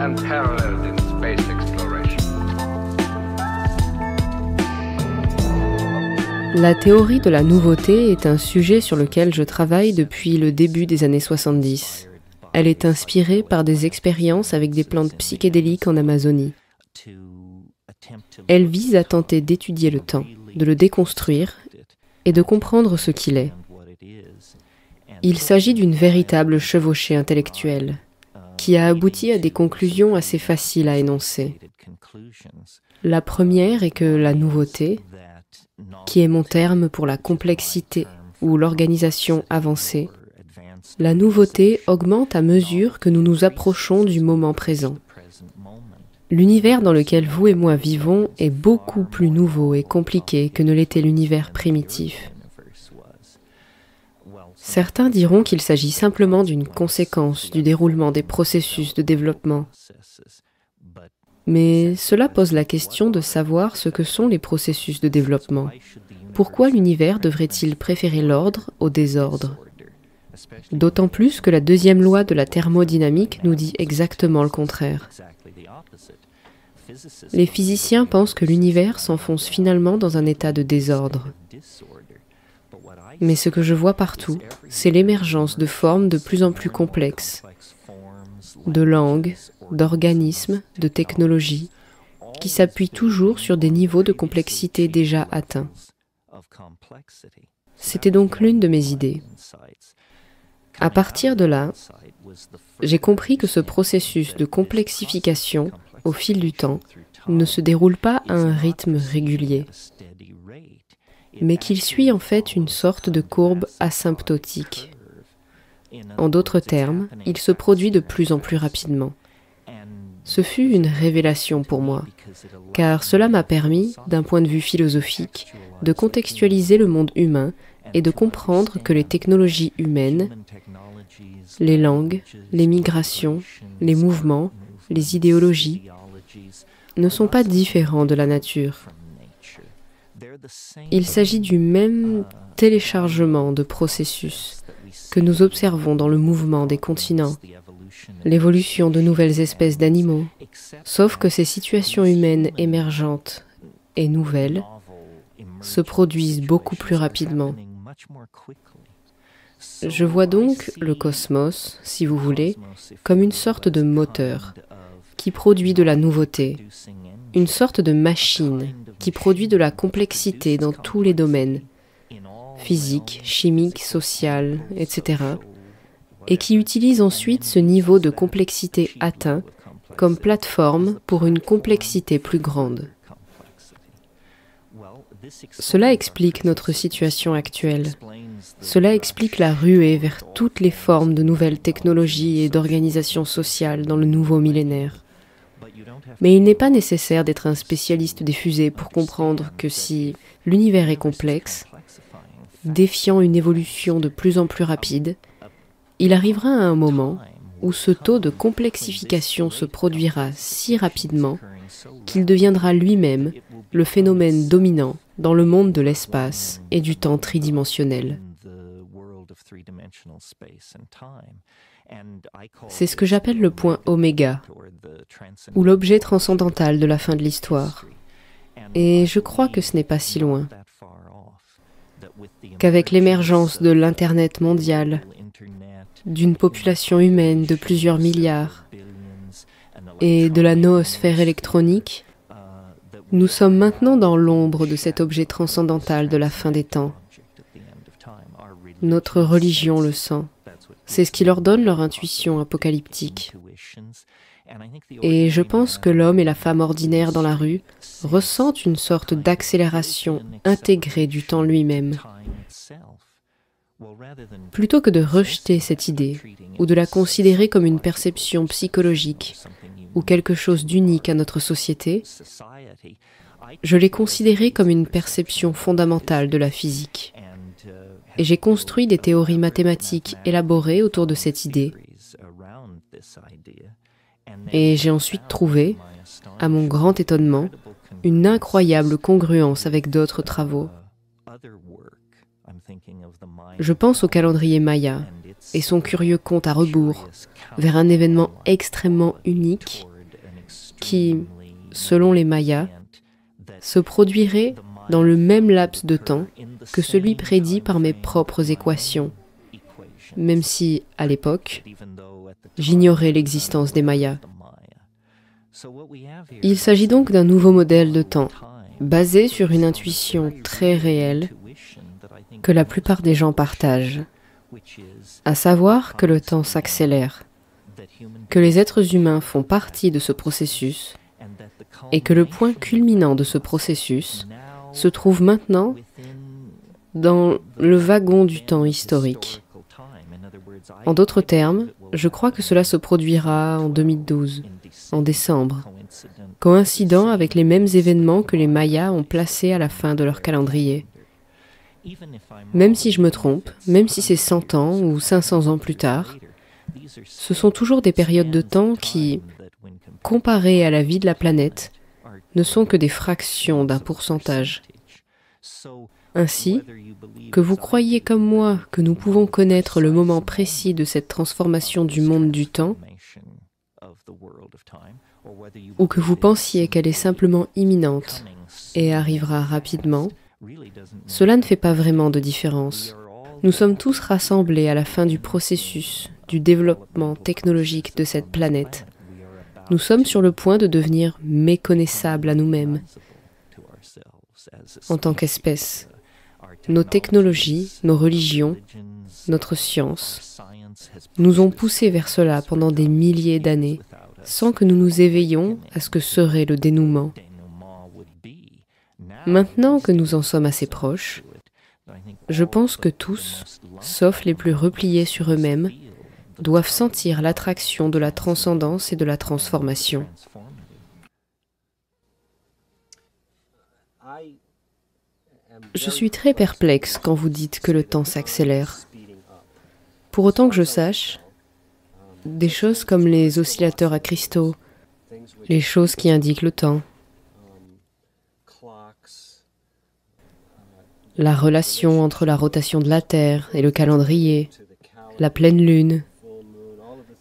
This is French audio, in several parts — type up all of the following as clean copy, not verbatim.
unparalleled in space exploration. La théorie de la nouveauté est un sujet sur lequel je travaille depuis le début des années 70. Elle est inspirée par des expériences avec des plantes psychédéliques en Amazonie. Elle vise à tenter d'étudier le temps, de le déconstruire et de comprendre ce qu'il est. Il s'agit d'une véritable chevauchée intellectuelle qui a abouti à des conclusions assez faciles à énoncer. La première est que la nouveauté, qui est mon terme pour la complexité ou l'organisation avancée, la nouveauté augmente à mesure que nous nous approchons du moment présent. L'univers dans lequel vous et moi vivons est beaucoup plus nouveau et compliqué que ne l'était l'univers primitif. Certains diront qu'il s'agit simplement d'une conséquence du déroulement des processus de développement. Mais cela pose la question de savoir ce que sont les processus de développement. Pourquoi l'univers devrait-il préférer l'ordre au désordre? D'autant plus que la deuxième loi de la thermodynamique nous dit exactement le contraire. Les physiciens pensent que l'univers s'enfonce finalement dans un état de désordre. Mais ce que je vois partout, c'est l'émergence de formes de plus en plus complexes, de langues, d'organismes, de technologies, qui s'appuient toujours sur des niveaux de complexité déjà atteints. C'était donc l'une de mes idées. À partir de là, j'ai compris que ce processus de complexification, au fil du temps, ne se déroule pas à un rythme régulier, mais qu'il suit en fait une sorte de courbe asymptotique. En d'autres termes, il se produit de plus en plus rapidement. Ce fut une révélation pour moi, car cela m'a permis, d'un point de vue philosophique, de contextualiser le monde humain et de comprendre que les technologies humaines, les langues, les migrations, les mouvements, les idéologies, ne sont pas différents de la nature. Il s'agit du même téléchargement de processus que nous observons dans le mouvement des continents, l'évolution de nouvelles espèces d'animaux, sauf que ces situations humaines émergentes et nouvelles se produisent beaucoup plus rapidement. Je vois donc le cosmos, si vous voulez, comme une sorte de moteur qui produit de la nouveauté, une sorte de machine qui produit de la complexité dans tous les domaines, physique, chimique, social, etc., et qui utilise ensuite ce niveau de complexité atteint comme plateforme pour une complexité plus grande. Cela explique notre situation actuelle. Cela explique la ruée vers toutes les formes de nouvelles technologies et d'organisation sociale dans le nouveau millénaire. Mais il n'est pas nécessaire d'être un spécialiste des fusées pour comprendre que si l'univers est complexe, défiant une évolution de plus en plus rapide, il arrivera à un moment où ce taux de complexification se produira si rapidement qu'il deviendra lui-même le phénomène dominant dans le monde de l'espace et du temps tridimensionnel. C'est ce que j'appelle le point oméga, ou l'objet transcendantal de la fin de l'histoire. Et je crois que ce n'est pas si loin. Qu'avec l'émergence de l'Internet mondial, d'une population humaine de plusieurs milliards, et de la noosphère électronique, nous sommes maintenant dans l'ombre de cet objet transcendantal de la fin des temps. Notre religion le sent. C'est ce qui leur donne leur intuition apocalyptique. Et je pense que l'homme et la femme ordinaire dans la rue ressentent une sorte d'accélération intégrée du temps lui-même. Plutôt que de rejeter cette idée, ou de la considérer comme une perception psychologique, ou quelque chose d'unique à notre société, je l'ai considérée comme une perception fondamentale de la physique. Et j'ai construit des théories mathématiques élaborées autour de cette idée. Et j'ai ensuite trouvé, à mon grand étonnement, une incroyable congruence avec d'autres travaux. Je pense au calendrier Maya et son curieux compte à rebours vers un événement extrêmement unique qui, selon les Mayas, se produirait dans le même laps de temps que celui prédit par mes propres équations, même si, à l'époque, j'ignorais l'existence des Mayas. Il s'agit donc d'un nouveau modèle de temps, basé sur une intuition très réelle que la plupart des gens partagent, à savoir que le temps s'accélère, que les êtres humains font partie de ce processus et que le point culminant de ce processus se trouve maintenant dans le wagon du temps historique. En d'autres termes, je crois que cela se produira en 2012, en décembre, coïncidant avec les mêmes événements que les Mayas ont placés à la fin de leur calendrier. Même si je me trompe, même si c'est 100 ans ou 500 ans plus tard, ce sont toujours des périodes de temps qui, comparées à la vie de la planète, ne sont que des fractions d'un pourcentage. Ainsi, que vous croyiez comme moi que nous pouvons connaître le moment précis de cette transformation du monde du temps, ou que vous pensiez qu'elle est simplement imminente et arrivera rapidement, cela ne fait pas vraiment de différence. Nous sommes tous rassemblés à la fin du processus du développement technologique de cette planète. Nous sommes sur le point de devenir méconnaissables à nous-mêmes en tant qu'espèce. Nos technologies, nos religions, notre science nous ont poussés vers cela pendant des milliers d'années, sans que nous nous éveillions à ce que serait le dénouement. Maintenant que nous en sommes assez proches, je pense que tous, sauf les plus repliés sur eux-mêmes, doivent sentir l'attraction de la transcendance et de la transformation. Je suis très perplexe quand vous dites que le temps s'accélère. Pour autant que je sache, des choses comme les oscillateurs à cristaux, les choses qui indiquent le temps, la relation entre la rotation de la Terre et le calendrier, la pleine lune,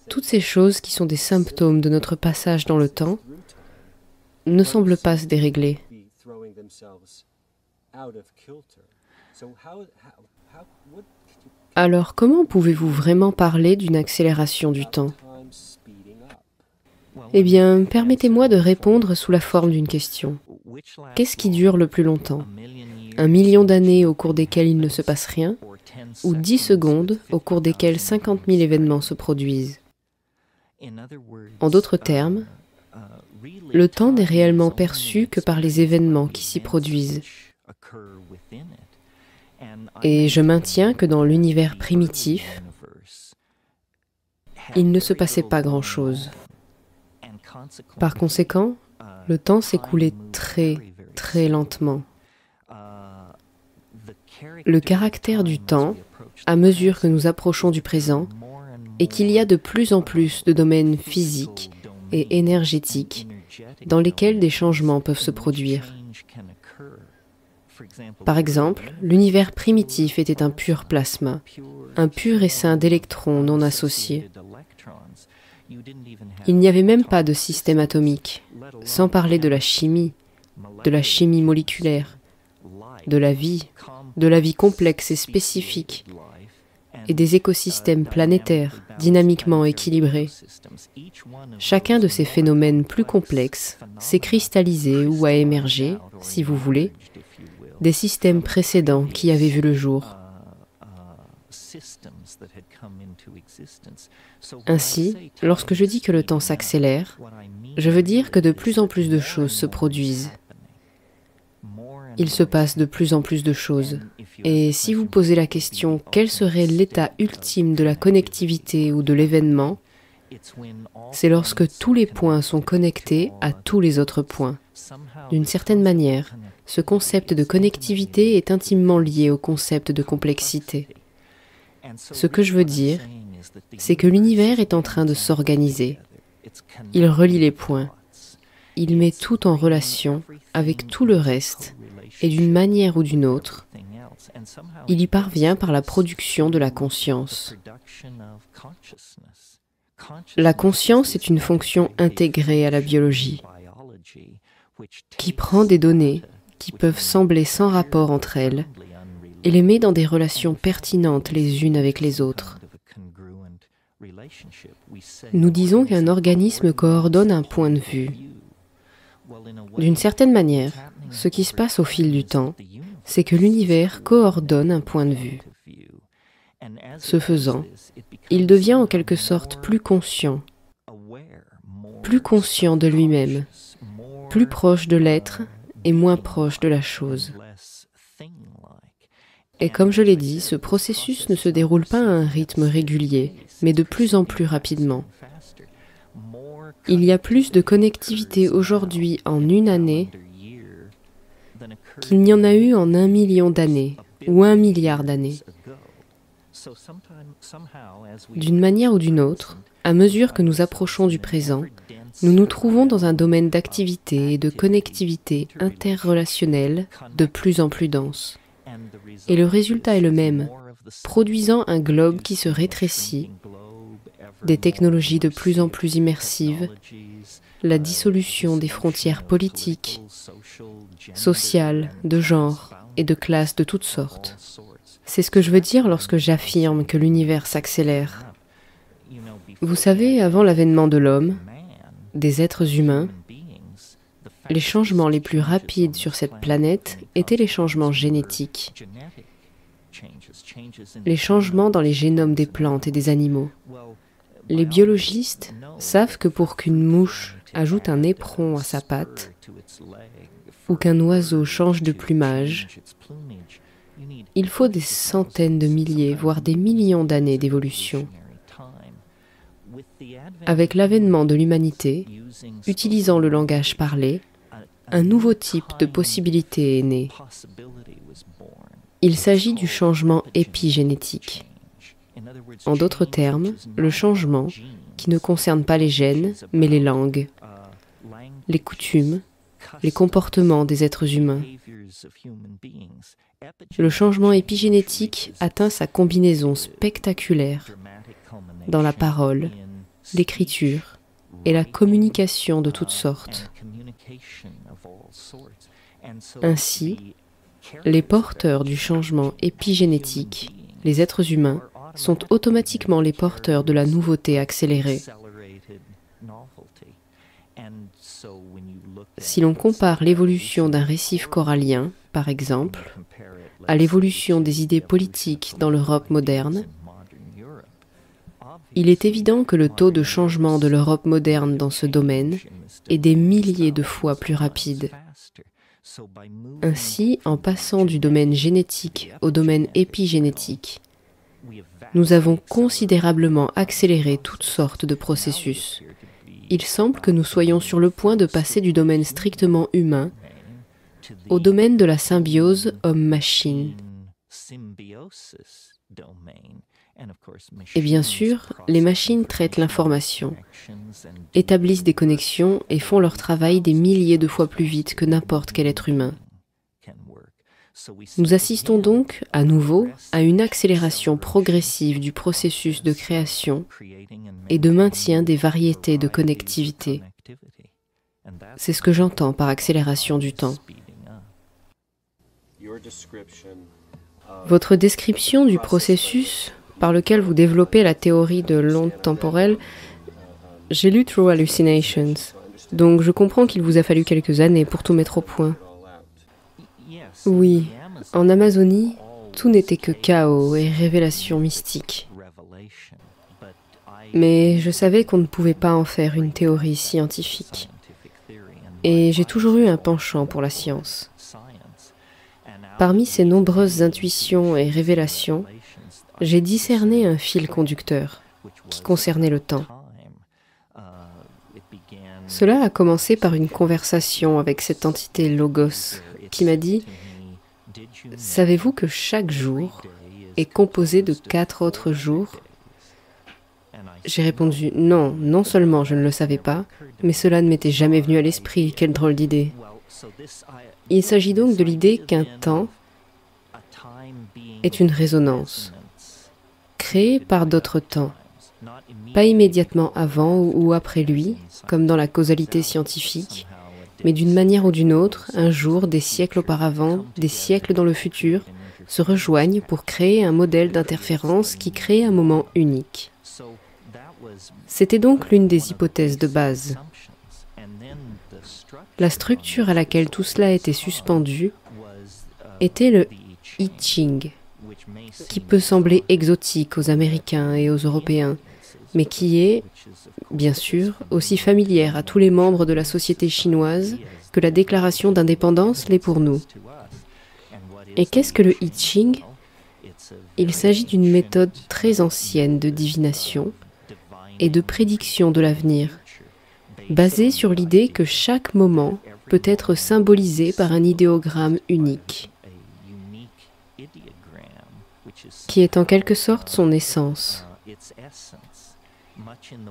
toutes ces choses qui sont des symptômes de notre passage dans le temps ne semblent pas se dérégler. Alors comment pouvez-vous vraiment parler d'une accélération du temps? Eh bien, permettez-moi de répondre sous la forme d'une question. Qu'est-ce qui dure le plus longtemps? 1 million d'années au cours desquelles il ne se passe rien, ou 10 secondes au cours desquelles 50 000 événements se produisent? En d'autres termes, le temps n'est réellement perçu que par les événements qui s'y produisent. Et je maintiens que dans l'univers primitif, il ne se passait pas grand-chose. Par conséquent, le temps s'écoulait très, très lentement. Le caractère du temps, à mesure que nous approchons du présent, est qu'il y a de plus en plus de domaines physiques et énergétiques dans lesquels des changements peuvent se produire. Par exemple, l'univers primitif était un pur plasma, un pur essaim d'électrons non associés. Il n'y avait même pas de système atomique, sans parler de la chimie moléculaire, de la vie complexe et spécifique, et des écosystèmes planétaires dynamiquement équilibrés. Chacun de ces phénomènes plus complexes s'est cristallisé ou a émergé, si vous voulez, des systèmes précédents qui avaient vu le jour. Ainsi, lorsque je dis que le temps s'accélère, je veux dire que de plus en plus de choses se produisent. Il se passe de plus en plus de choses. Et si vous posez la question quel serait l'état ultime de la connectivité ou de l'événement, c'est lorsque tous les points sont connectés à tous les autres points. D'une certaine manière, ce concept de connectivité est intimement lié au concept de complexité. Ce que je veux dire, c'est que l'univers est en train de s'organiser. Il relie les points. Il met tout en relation avec tout le reste, et d'une manière ou d'une autre, il y parvient par la production de la conscience. La conscience est une fonction intégrée à la biologie. qui prend des données qui peuvent sembler sans rapport entre elles et les met dans des relations pertinentes les unes avec les autres. Nous disons qu'un organisme coordonne un point de vue. D'une certaine manière, ce qui se passe au fil du temps, c'est que l'univers coordonne un point de vue. Ce faisant, il devient en quelque sorte plus conscient de lui-même, plus proche de l'être et moins proche de la chose. Et comme je l'ai dit, ce processus ne se déroule pas à un rythme régulier, mais de plus en plus rapidement. Il y a plus de connectivité aujourd'hui en une année qu'il n'y en a eu en 1 million d'années ou 1 milliard d'années. D'une manière ou d'une autre, à mesure que nous approchons du présent, nous nous trouvons dans un domaine d'activité et de connectivité interrelationnelle de plus en plus dense. Et le résultat est le même, produisant un globe qui se rétrécit, des technologies de plus en plus immersives, la dissolution des frontières politiques, sociales, de genre et de classes de toutes sortes. C'est ce que je veux dire lorsque j'affirme que l'univers s'accélère. Vous savez, avant l'avènement de l'homme, des êtres humains, les changements les plus rapides sur cette planète étaient les changements génétiques, les changements dans les génomes des plantes et des animaux. Les biologistes savent que pour qu'une mouche ajoute un éperon à sa patte, ou qu'un oiseau change de plumage, il faut des centaines de milliers, voire des millions d'années d'évolution. Avec l'avènement de l'humanité, utilisant le langage parlé, un nouveau type de possibilité est né. Il s'agit du changement épigénétique. En d'autres termes, le changement qui ne concerne pas les gènes, mais les langues, les coutumes, les comportements des êtres humains. Le changement épigénétique atteint sa combinaison spectaculaire dans la parole, l'écriture et la communication de toutes sortes. Ainsi, les porteurs du changement épigénétique, les êtres humains, sont automatiquement les porteurs de la nouveauté accélérée. Si l'on compare l'évolution d'un récif corallien, par exemple, à l'évolution des idées politiques dans l'Europe moderne, il est évident que le taux de changement de l'Europe moderne dans ce domaine est des milliers de fois plus rapide. Ainsi, en passant du domaine génétique au domaine épigénétique, nous avons considérablement accéléré toutes sortes de processus. Il semble que nous soyons sur le point de passer du domaine strictement humain au domaine de la symbiose homme-machine. Et bien sûr, les machines traitent l'information, établissent des connexions et font leur travail des milliers de fois plus vite que n'importe quel être humain. Nous assistons donc, à nouveau, à une accélération progressive du processus de création et de maintien des variétés de connectivité. C'est ce que j'entends par accélération du temps. Votre description du processus par lequel vous développez la théorie de l'onde temporelle, j'ai lu True Hallucinations, donc je comprends qu'il vous a fallu quelques années pour tout mettre au point. Oui, en Amazonie, tout n'était que chaos et révélations mystiques. Mais je savais qu'on ne pouvait pas en faire une théorie scientifique. Et j'ai toujours eu un penchant pour la science. Parmi ces nombreuses intuitions et révélations, j'ai discerné un fil conducteur qui concernait le temps. Cela a commencé par une conversation avec cette entité Logos qui m'a dit « Savez-vous que chaque jour est composé de 4 autres jours ?» J'ai répondu « Non, non seulement je ne le savais pas, mais cela ne m'était jamais venu à l'esprit, quelle drôle d'idée. » Il s'agit donc de l'idée qu'un temps est une résonance, créée par d'autres temps, pas immédiatement avant ou après lui, comme dans la causalité scientifique, mais d'une manière ou d'une autre, un jour, des siècles auparavant, des siècles dans le futur, se rejoignent pour créer un modèle d'interférence qui crée un moment unique. C'était donc l'une des hypothèses de base. La structure à laquelle tout cela était suspendu était le I Ching, qui peut sembler exotique aux Américains et aux Européens, mais qui est, bien sûr, aussi familière à tous les membres de la société chinoise que la déclaration d'indépendance l'est pour nous. Et qu'est-ce que le I Ching ? Il s'agit d'une méthode très ancienne de divination et de prédiction de l'avenir, basée sur l'idée que chaque moment peut être symbolisé par un idéogramme unique, qui est en quelque sorte son essence.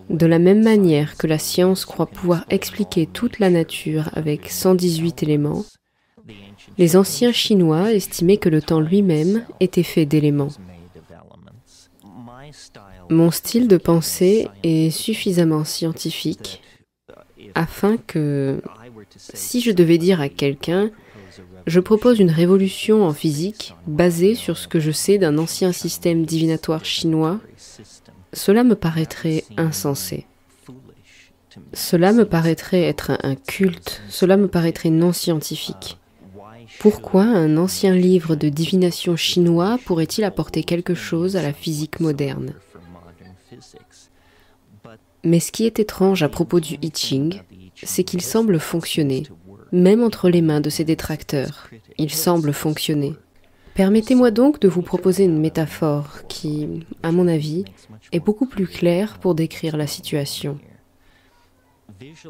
De la même manière que la science croit pouvoir expliquer toute la nature avec 118 éléments, les anciens Chinois estimaient que le temps lui-même était fait d'éléments. Mon style de pensée est suffisamment scientifique afin que, si je devais dire à quelqu'un « Je propose une révolution en physique basée sur ce que je sais d'un ancien système divinatoire chinois », cela me paraîtrait insensé. Cela me paraîtrait être un culte, cela me paraîtrait non scientifique. Pourquoi un ancien livre de divination chinois pourrait-il apporter quelque chose à la physique moderne ? Mais ce qui est étrange à propos du I Ching, c'est qu'il semble fonctionner, même entre les mains de ses détracteurs. Il semble fonctionner. Permettez-moi donc de vous proposer une métaphore qui, à mon avis, est beaucoup plus claire pour décrire la situation.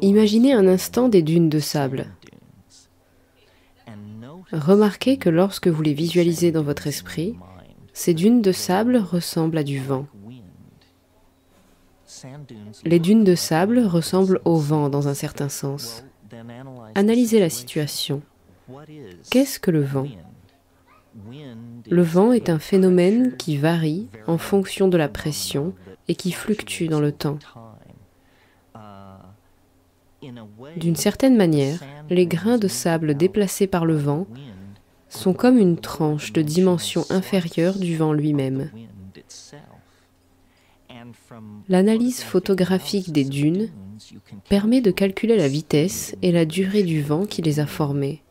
Imaginez un instant des dunes de sable. Remarquez que lorsque vous les visualisez dans votre esprit, ces dunes de sable ressemblent à du vent. Les dunes de sable ressemblent au vent dans un certain sens. Analysez la situation. Qu'est-ce que le vent ? Le vent est un phénomène qui varie en fonction de la pression et qui fluctue dans le temps. D'une certaine manière, les grains de sable déplacés par le vent sont comme une tranche de dimension inférieure du vent lui-même. L'analyse photographique des dunes permet de calculer la vitesse et la durée du vent qui les a formées.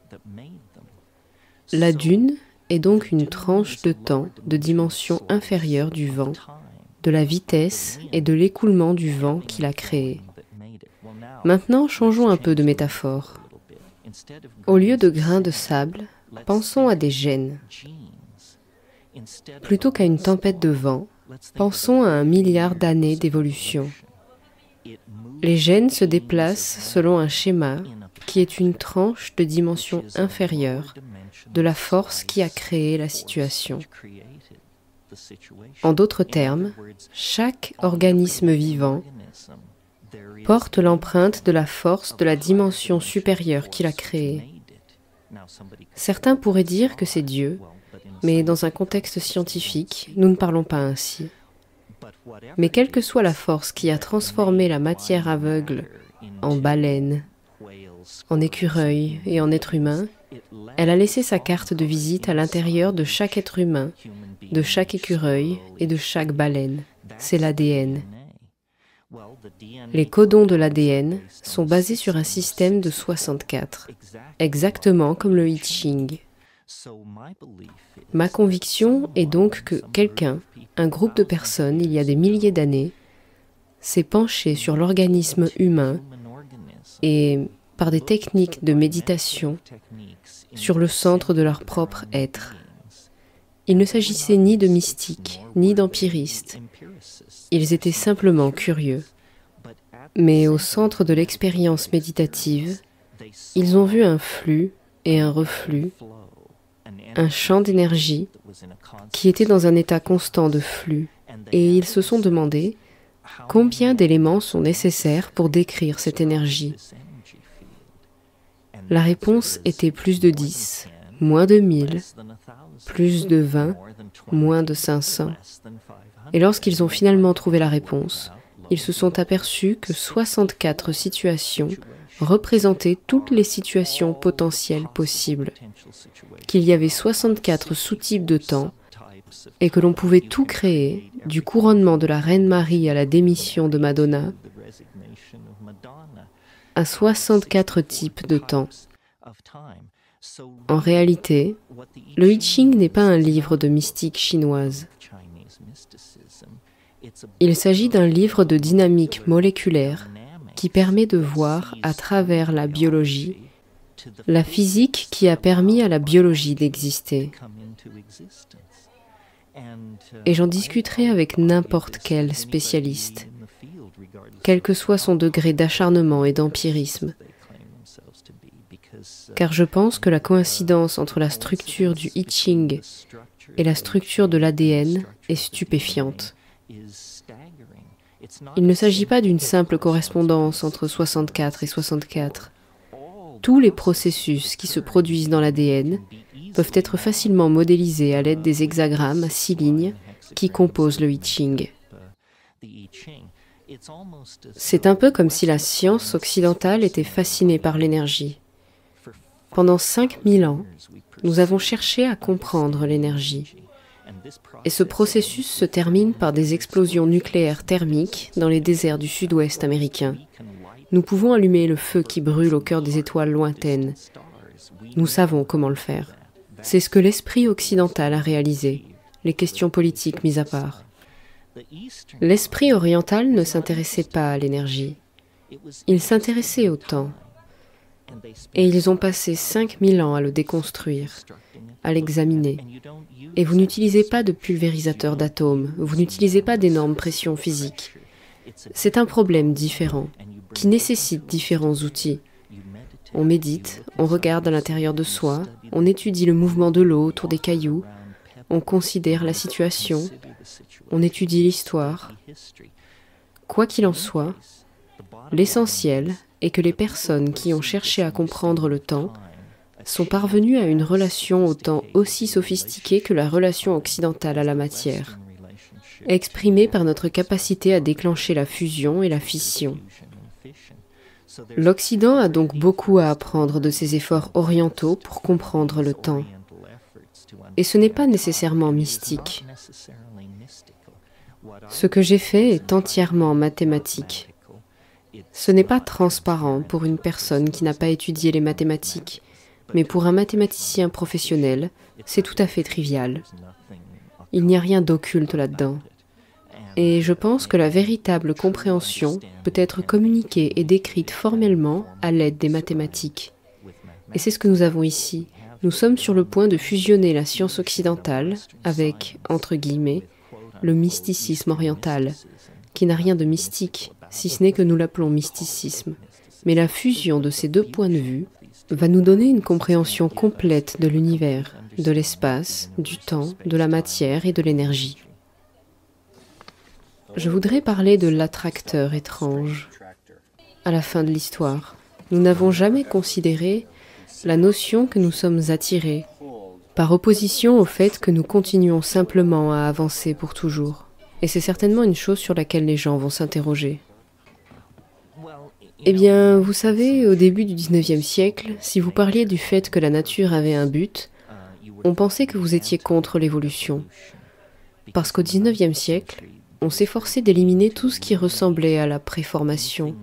La dune est donc une tranche de temps de dimension inférieure du vent, de la vitesse et de l'écoulement du vent qui l'a créé. Maintenant, changeons un peu de métaphore. Au lieu de grains de sable, pensons à des gènes. Plutôt qu'à une tempête de vent, pensons à 1 milliard d'années d'évolution. Les gènes se déplacent selon un schéma qui est une tranche de dimension inférieure de la force qui a créé la situation. En d'autres termes, chaque organisme vivant porte l'empreinte de la force de la dimension supérieure qu'il a créée. Certains pourraient dire que c'est Dieu, mais dans un contexte scientifique, nous ne parlons pas ainsi. Mais quelle que soit la force qui a transformé la matière aveugle en baleine, en écureuil et en être humain, elle a laissé sa carte de visite à l'intérieur de chaque être humain, de chaque écureuil et de chaque baleine. C'est l'ADN. Les codons de l'ADN sont basés sur un système de 64, exactement comme le I Ching. Ma conviction est donc que quelqu'un, un groupe de personnes, il y a des milliers d'années, s'est penché sur l'organisme humain et, par des techniques de méditation, sur le centre de leur propre être. Il ne s'agissait ni de mystiques, ni d'empiristes. Ils étaient simplement curieux. Mais au centre de l'expérience méditative, ils ont vu un flux et un reflux, un champ d'énergie qui était dans un état constant de flux, et ils se sont demandé combien d'éléments sont nécessaires pour décrire cette énergie. La réponse était plus de 10, moins de 1000, plus de 20, moins de 500. Et lorsqu'ils ont finalement trouvé la réponse, ils se sont aperçus que 64 situations représentait toutes les situations potentielles possibles, qu'il y avait 64 sous-types de temps et que l'on pouvait tout créer, du couronnement de la Reine Marie à la démission de Madonna, à 64 types de temps. En réalité, le I Ching n'est pas un livre de mystique chinoise. Il s'agit d'un livre de dynamique moléculaire qui permet de voir à travers la biologie, la physique qui a permis à la biologie d'exister. Et j'en discuterai avec n'importe quel spécialiste, quel que soit son degré d'acharnement et d'empirisme, car je pense que la coïncidence entre la structure du I Ching et la structure de l'ADN est stupéfiante. Il ne s'agit pas d'une simple correspondance entre 64 et 64. Tous les processus qui se produisent dans l'ADN peuvent être facilement modélisés à l'aide des hexagrammes à 6 lignes qui composent le I Ching. C'est un peu comme si la science occidentale était fascinée par l'énergie. Pendant 5000 ans, nous avons cherché à comprendre l'énergie. Et ce processus se termine par des explosions nucléaires thermiques dans les déserts du sud-ouest américain. Nous pouvons allumer le feu qui brûle au cœur des étoiles lointaines. Nous savons comment le faire. C'est ce que l'esprit occidental a réalisé, les questions politiques mises à part. L'esprit oriental ne s'intéressait pas à l'énergie. Il s'intéressait au temps. Et ils ont passé 5000 ans à le déconstruire, à l'examiner. Et vous n'utilisez pas de pulvérisateur d'atomes, vous n'utilisez pas d'énormes pressions physiques. C'est un problème différent, qui nécessite différents outils. On médite, on regarde à l'intérieur de soi, on étudie le mouvement de l'eau autour des cailloux, on considère la situation, on étudie l'histoire. Quoi qu'il en soit, l'essentiel est que les personnes qui ont cherché à comprendre le temps sont parvenues à une relation au temps aussi sophistiquée que la relation occidentale à la matière, exprimée par notre capacité à déclencher la fusion et la fission. L'Occident a donc beaucoup à apprendre de ses efforts orientaux pour comprendre le temps. Et ce n'est pas nécessairement mystique. Ce que j'ai fait est entièrement mathématique. Ce n'est pas transparent pour une personne qui n'a pas étudié les mathématiques, mais pour un mathématicien professionnel, c'est tout à fait trivial. Il n'y a rien d'occulte là-dedans. Et je pense que la véritable compréhension peut être communiquée et décrite formellement à l'aide des mathématiques. Et c'est ce que nous avons ici. Nous sommes sur le point de fusionner la science occidentale avec, entre guillemets, le mysticisme oriental, qui n'a rien de mystique, si ce n'est que nous l'appelons mysticisme. Mais la fusion de ces deux points de vue va nous donner une compréhension complète de l'univers, de l'espace, du temps, de la matière et de l'énergie. Je voudrais parler de l'attracteur étrange. À la fin de l'histoire, nous n'avons jamais considéré la notion que nous sommes attirés, par opposition au fait que nous continuons simplement à avancer pour toujours. Et c'est certainement une chose sur laquelle les gens vont s'interroger. Eh bien, vous savez, au début du 19e siècle, si vous parliez du fait que la nature avait un but, on pensait que vous étiez contre l'évolution. Parce qu'au 19e siècle, on s'efforçait d'éliminer tout ce qui ressemblait à la préformation,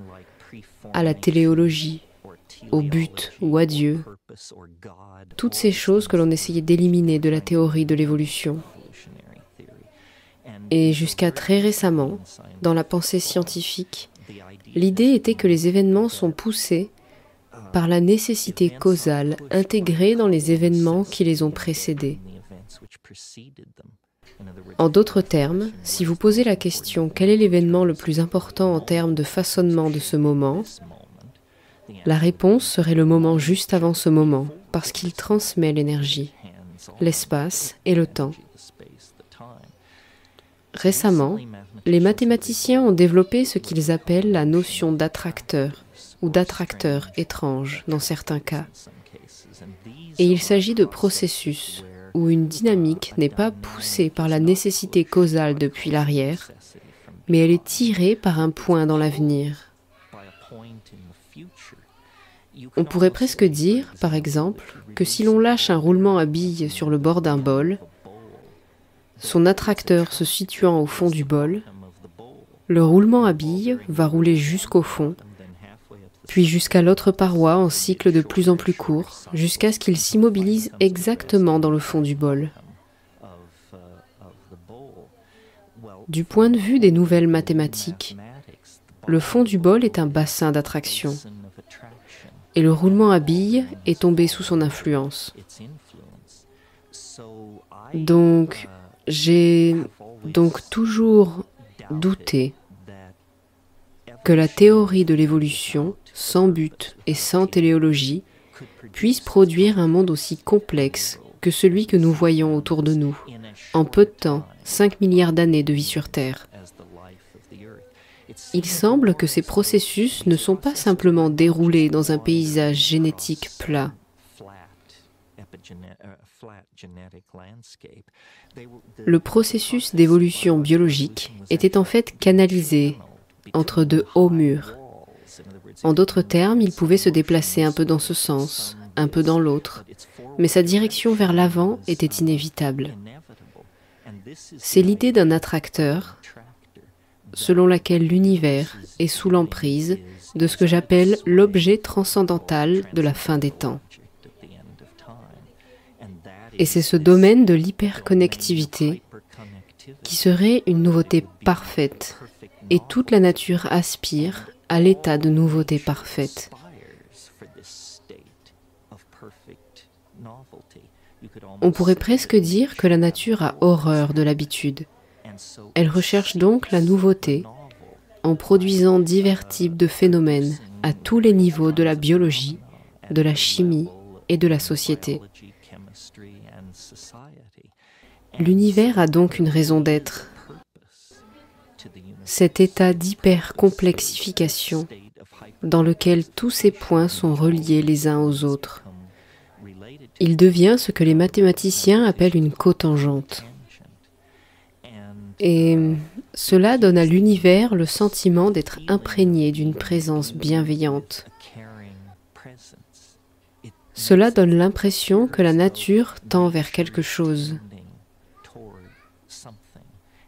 à la téléologie, au but ou à Dieu. Toutes ces choses que l'on essayait d'éliminer de la théorie de l'évolution. Et jusqu'à très récemment, dans la pensée scientifique, l'idée était que les événements sont poussés par la nécessité causale intégrée dans les événements qui les ont précédés. En d'autres termes, si vous posez la question « Quel est l'événement le plus important en termes de façonnement de ce moment ?», la réponse serait le moment juste avant ce moment, parce qu'il transmet l'énergie, l'espace et le temps. Récemment, les mathématiciens ont développé ce qu'ils appellent la notion d'attracteur, ou d'attracteur étrange dans certains cas. Et il s'agit de processus où une dynamique n'est pas poussée par la nécessité causale depuis l'arrière, mais elle est tirée par un point dans l'avenir. On pourrait presque dire, par exemple, que si l'on lâche un roulement à billes sur le bord d'un bol, son attracteur se situant au fond du bol, le roulement à billes va rouler jusqu'au fond, puis jusqu'à l'autre paroi en cycle de plus en plus court, jusqu'à ce qu'il s'immobilise exactement dans le fond du bol. Du point de vue des nouvelles mathématiques, le fond du bol est un bassin d'attraction, et le roulement à billes est tombé sous son influence. Donc, j'ai toujours douté que la théorie de l'évolution, sans but et sans téléologie, puisse produire un monde aussi complexe que celui que nous voyons autour de nous, en peu de temps, 5 milliards d'années de vie sur Terre. Il semble que ces processus ne sont pas simplement déroulés dans un paysage génétique plat. Le processus d'évolution biologique était en fait canalisé entre de hauts murs. En d'autres termes, il pouvait se déplacer un peu dans ce sens, un peu dans l'autre, mais sa direction vers l'avant était inévitable. C'est l'idée d'un attracteur, selon laquelle l'univers est sous l'emprise de ce que j'appelle l'objet transcendantal de la fin des temps. Et c'est ce domaine de l'hyperconnectivité qui serait une nouveauté parfaite, et toute la nature aspire à l'état de nouveauté parfaite. On pourrait presque dire que la nature a horreur de l'habitude. Elle recherche donc la nouveauté en produisant divers types de phénomènes à tous les niveaux de la biologie, de la chimie et de la société. L'univers a donc une raison d'être. Cet état d'hypercomplexification dans lequel tous ces points sont reliés les uns aux autres. Il devient ce que les mathématiciens appellent une cotangente. Et cela donne à l'univers le sentiment d'être imprégné d'une présence bienveillante. Cela donne l'impression que la nature tend vers quelque chose.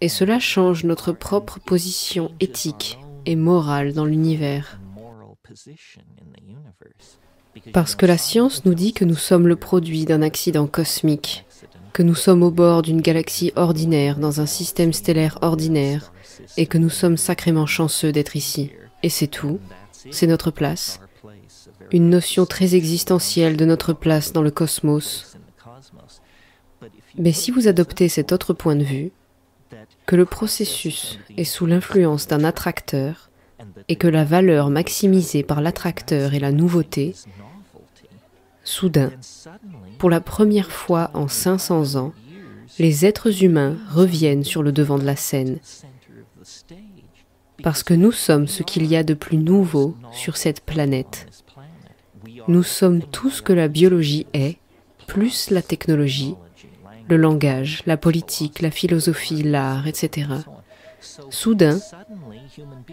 Et cela change notre propre position éthique et morale dans l'univers. Parce que la science nous dit que nous sommes le produit d'un accident cosmique, que nous sommes au bord d'une galaxie ordinaire dans un système stellaire ordinaire, et que nous sommes sacrément chanceux d'être ici. Et c'est tout, c'est notre place. Une notion très existentielle de notre place dans le cosmos. Mais si vous adoptez cet autre point de vue, que le processus est sous l'influence d'un attracteur et que la valeur maximisée par l'attracteur est la nouveauté, soudain, pour la première fois en 500 ans, les êtres humains reviennent sur le devant de la scène. Parce que nous sommes ce qu'il y a de plus nouveau sur cette planète. Nous sommes tout ce que la biologie est, plus la technologie, le langage, la politique, la philosophie, l'art, etc. Soudain,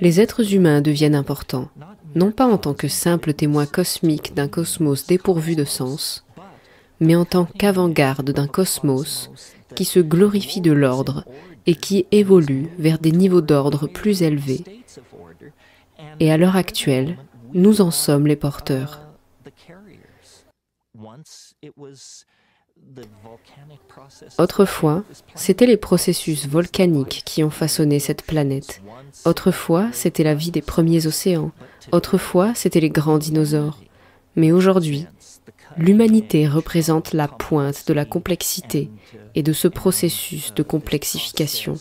les êtres humains deviennent importants, non pas en tant que simples témoins cosmiques d'un cosmos dépourvu de sens, mais en tant qu'avant-garde d'un cosmos qui se glorifie de l'ordre et qui évolue vers des niveaux d'ordre plus élevés. Et à l'heure actuelle, nous en sommes les porteurs. Autrefois, c'étaient les processus volcaniques qui ont façonné cette planète. Autrefois, c'était la vie des premiers océans. Autrefois, c'étaient les grands dinosaures. Mais aujourd'hui, l'humanité représente la pointe de la complexité et de ce processus de complexification.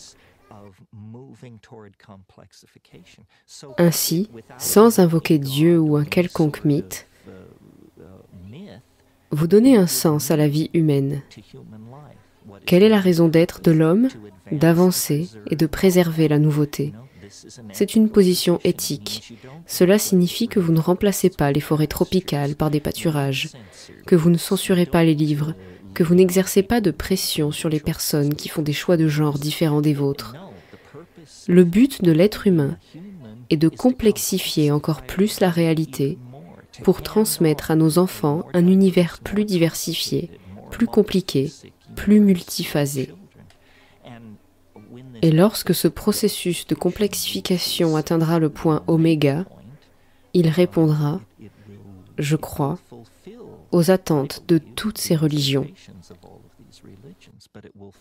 Ainsi, sans invoquer Dieu ou un quelconque mythe, vous donnez un sens à la vie humaine. Quelle est la raison d'être de l'homme? D'avancer et de préserver la nouveauté. C'est une position éthique. Cela signifie que vous ne remplacez pas les forêts tropicales par des pâturages, que vous ne censurez pas les livres, que vous n'exercez pas de pression sur les personnes qui font des choix de genre différents des vôtres. Le but de l'être humain est de complexifier encore plus la réalité pour transmettre à nos enfants un univers plus diversifié, plus compliqué, plus multiphasé. Et lorsque ce processus de complexification atteindra le point oméga, il répondra, je crois, aux attentes de toutes ces religions.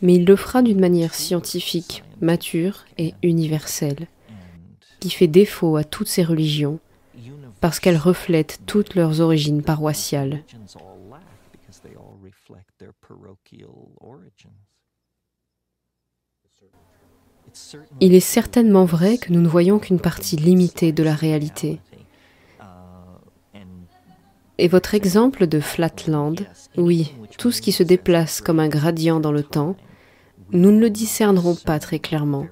Mais il le fera d'une manière scientifique, mature et universelle, qui fait défaut à toutes ces religions, parce qu'elles reflètent toutes leurs origines paroissiales. Il est certainement vrai que nous ne voyons qu'une partie limitée de la réalité. Et votre exemple de Flatland, oui, tout ce qui se déplace comme un gradient dans le temps, nous ne le discernerons pas très clairement.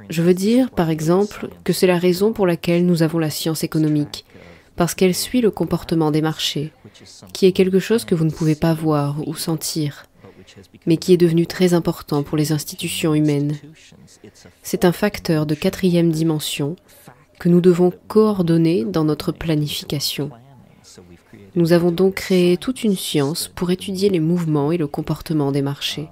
Je veux dire, par exemple, que c'est la raison pour laquelle nous avons la science économique, parce qu'elle suit le comportement des marchés, qui est quelque chose que vous ne pouvez pas voir ou sentir, mais qui est devenu très important pour les institutions humaines. C'est un facteur de 4e dimension que nous devons coordonner dans notre planification. Nous avons donc créé toute une science pour étudier les mouvements et le comportement des marchés.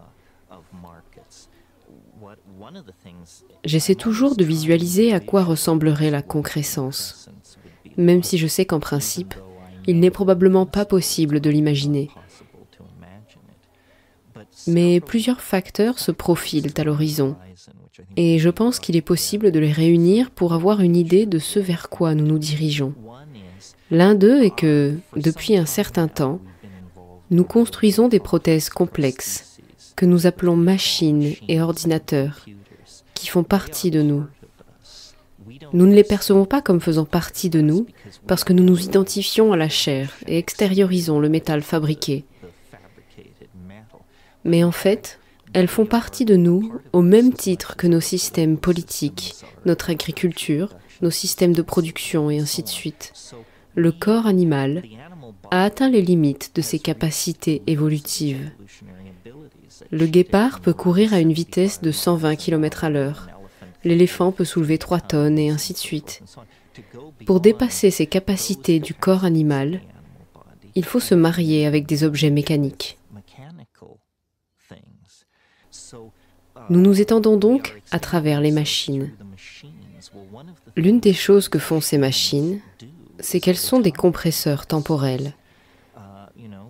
J'essaie toujours de visualiser à quoi ressemblerait la concrescence, même si je sais qu'en principe, il n'est probablement pas possible de l'imaginer. Mais plusieurs facteurs se profilent à l'horizon, et je pense qu'il est possible de les réunir pour avoir une idée de ce vers quoi nous nous dirigeons. L'un d'eux est que, depuis un certain temps, nous construisons des prothèses complexes, que nous appelons machines et ordinateurs, qui font partie de nous. Nous ne les percevons pas comme faisant partie de nous, parce que nous nous identifions à la chair et extériorisons le métal fabriqué. Mais en fait, elles font partie de nous au même titre que nos systèmes politiques, notre agriculture, nos systèmes de production et ainsi de suite. Le corps animal a atteint les limites de ses capacités évolutives. Le guépard peut courir à une vitesse de 120 km/h. L'éléphant peut soulever 3 tonnes et ainsi de suite. Pour dépasser ces capacités du corps animal, il faut se marier avec des objets mécaniques. Nous nous étendons donc à travers les machines. L'une des choses que font ces machines, c'est qu'elles sont des compresseurs temporels.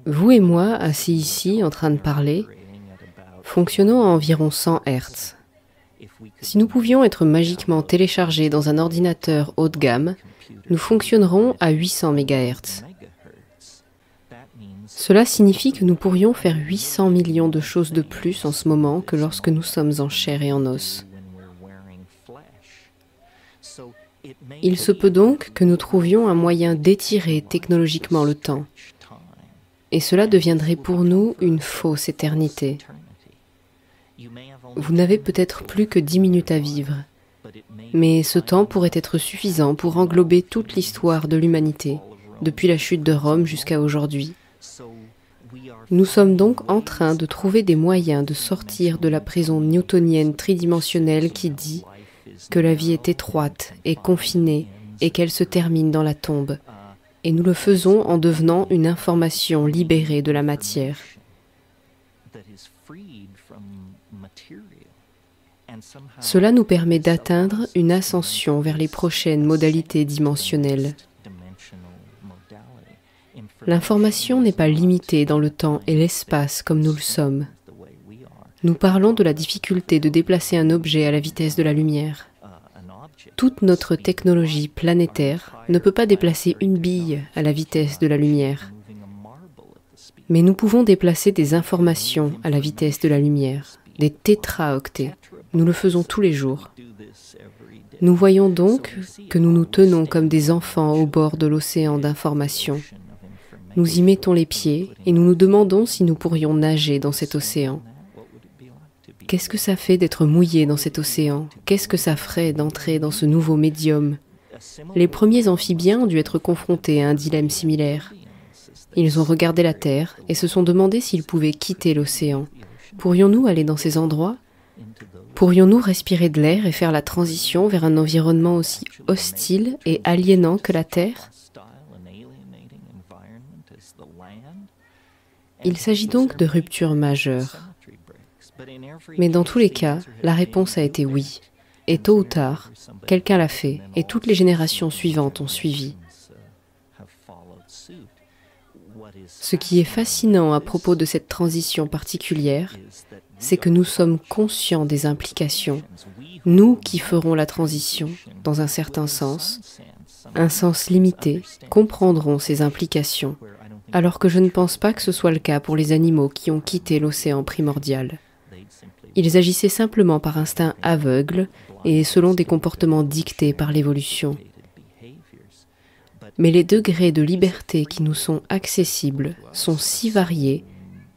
Vous et moi, assis ici, en train de parler, fonctionnons à environ 100 Hz. Si nous pouvions être magiquement téléchargés dans un ordinateur haut de gamme, nous fonctionnerons à 800 MHz. Cela signifie que nous pourrions faire 800 millions de choses de plus en ce moment que lorsque nous sommes en chair et en os. Il se peut donc que nous trouvions un moyen d'étirer technologiquement le temps. Et cela deviendrait pour nous une fausse éternité. Vous n'avez peut-être plus que 10 minutes à vivre, mais ce temps pourrait être suffisant pour englober toute l'histoire de l'humanité, depuis la chute de Rome jusqu'à aujourd'hui. Nous sommes donc en train de trouver des moyens de sortir de la prison newtonienne tridimensionnelle qui dit que la vie est étroite et confinée et qu'elle se termine dans la tombe. Et nous le faisons en devenant une information libérée de la matière. Cela nous permet d'atteindre une ascension vers les prochaines modalités dimensionnelles. L'information n'est pas limitée dans le temps et l'espace comme nous le sommes. Nous parlons de la difficulté de déplacer un objet à la vitesse de la lumière. Toute notre technologie planétaire ne peut pas déplacer une bille à la vitesse de la lumière. Mais nous pouvons déplacer des informations à la vitesse de la lumière, des tétraoctets. Nous le faisons tous les jours. Nous voyons donc que nous nous tenons comme des enfants au bord de l'océan d'information. Nous y mettons les pieds et nous nous demandons si nous pourrions nager dans cet océan. Qu'est-ce que ça fait d'être mouillé dans cet océan? Qu'est-ce que ça ferait d'entrer dans ce nouveau médium? Les premiers amphibiens ont dû être confrontés à un dilemme similaire. Ils ont regardé la Terre et se sont demandé s'ils pouvaient quitter l'océan. Pourrions-nous aller dans ces endroits? Pourrions-nous respirer de l'air et faire la transition vers un environnement aussi hostile et aliénant que la Terre? Il s'agit donc de ruptures majeures. Mais dans tous les cas, la réponse a été oui. Et tôt ou tard, quelqu'un l'a fait, et toutes les générations suivantes ont suivi. Ce qui est fascinant à propos de cette transition particulière, c'est que nous sommes conscients des implications, nous qui ferons la transition, dans un certain sens, un sens limité, comprendrons ces implications, alors que je ne pense pas que ce soit le cas pour les animaux qui ont quitté l'océan primordial. Ils agissaient simplement par instinct aveugle et selon des comportements dictés par l'évolution. Mais les degrés de liberté qui nous sont accessibles sont si variés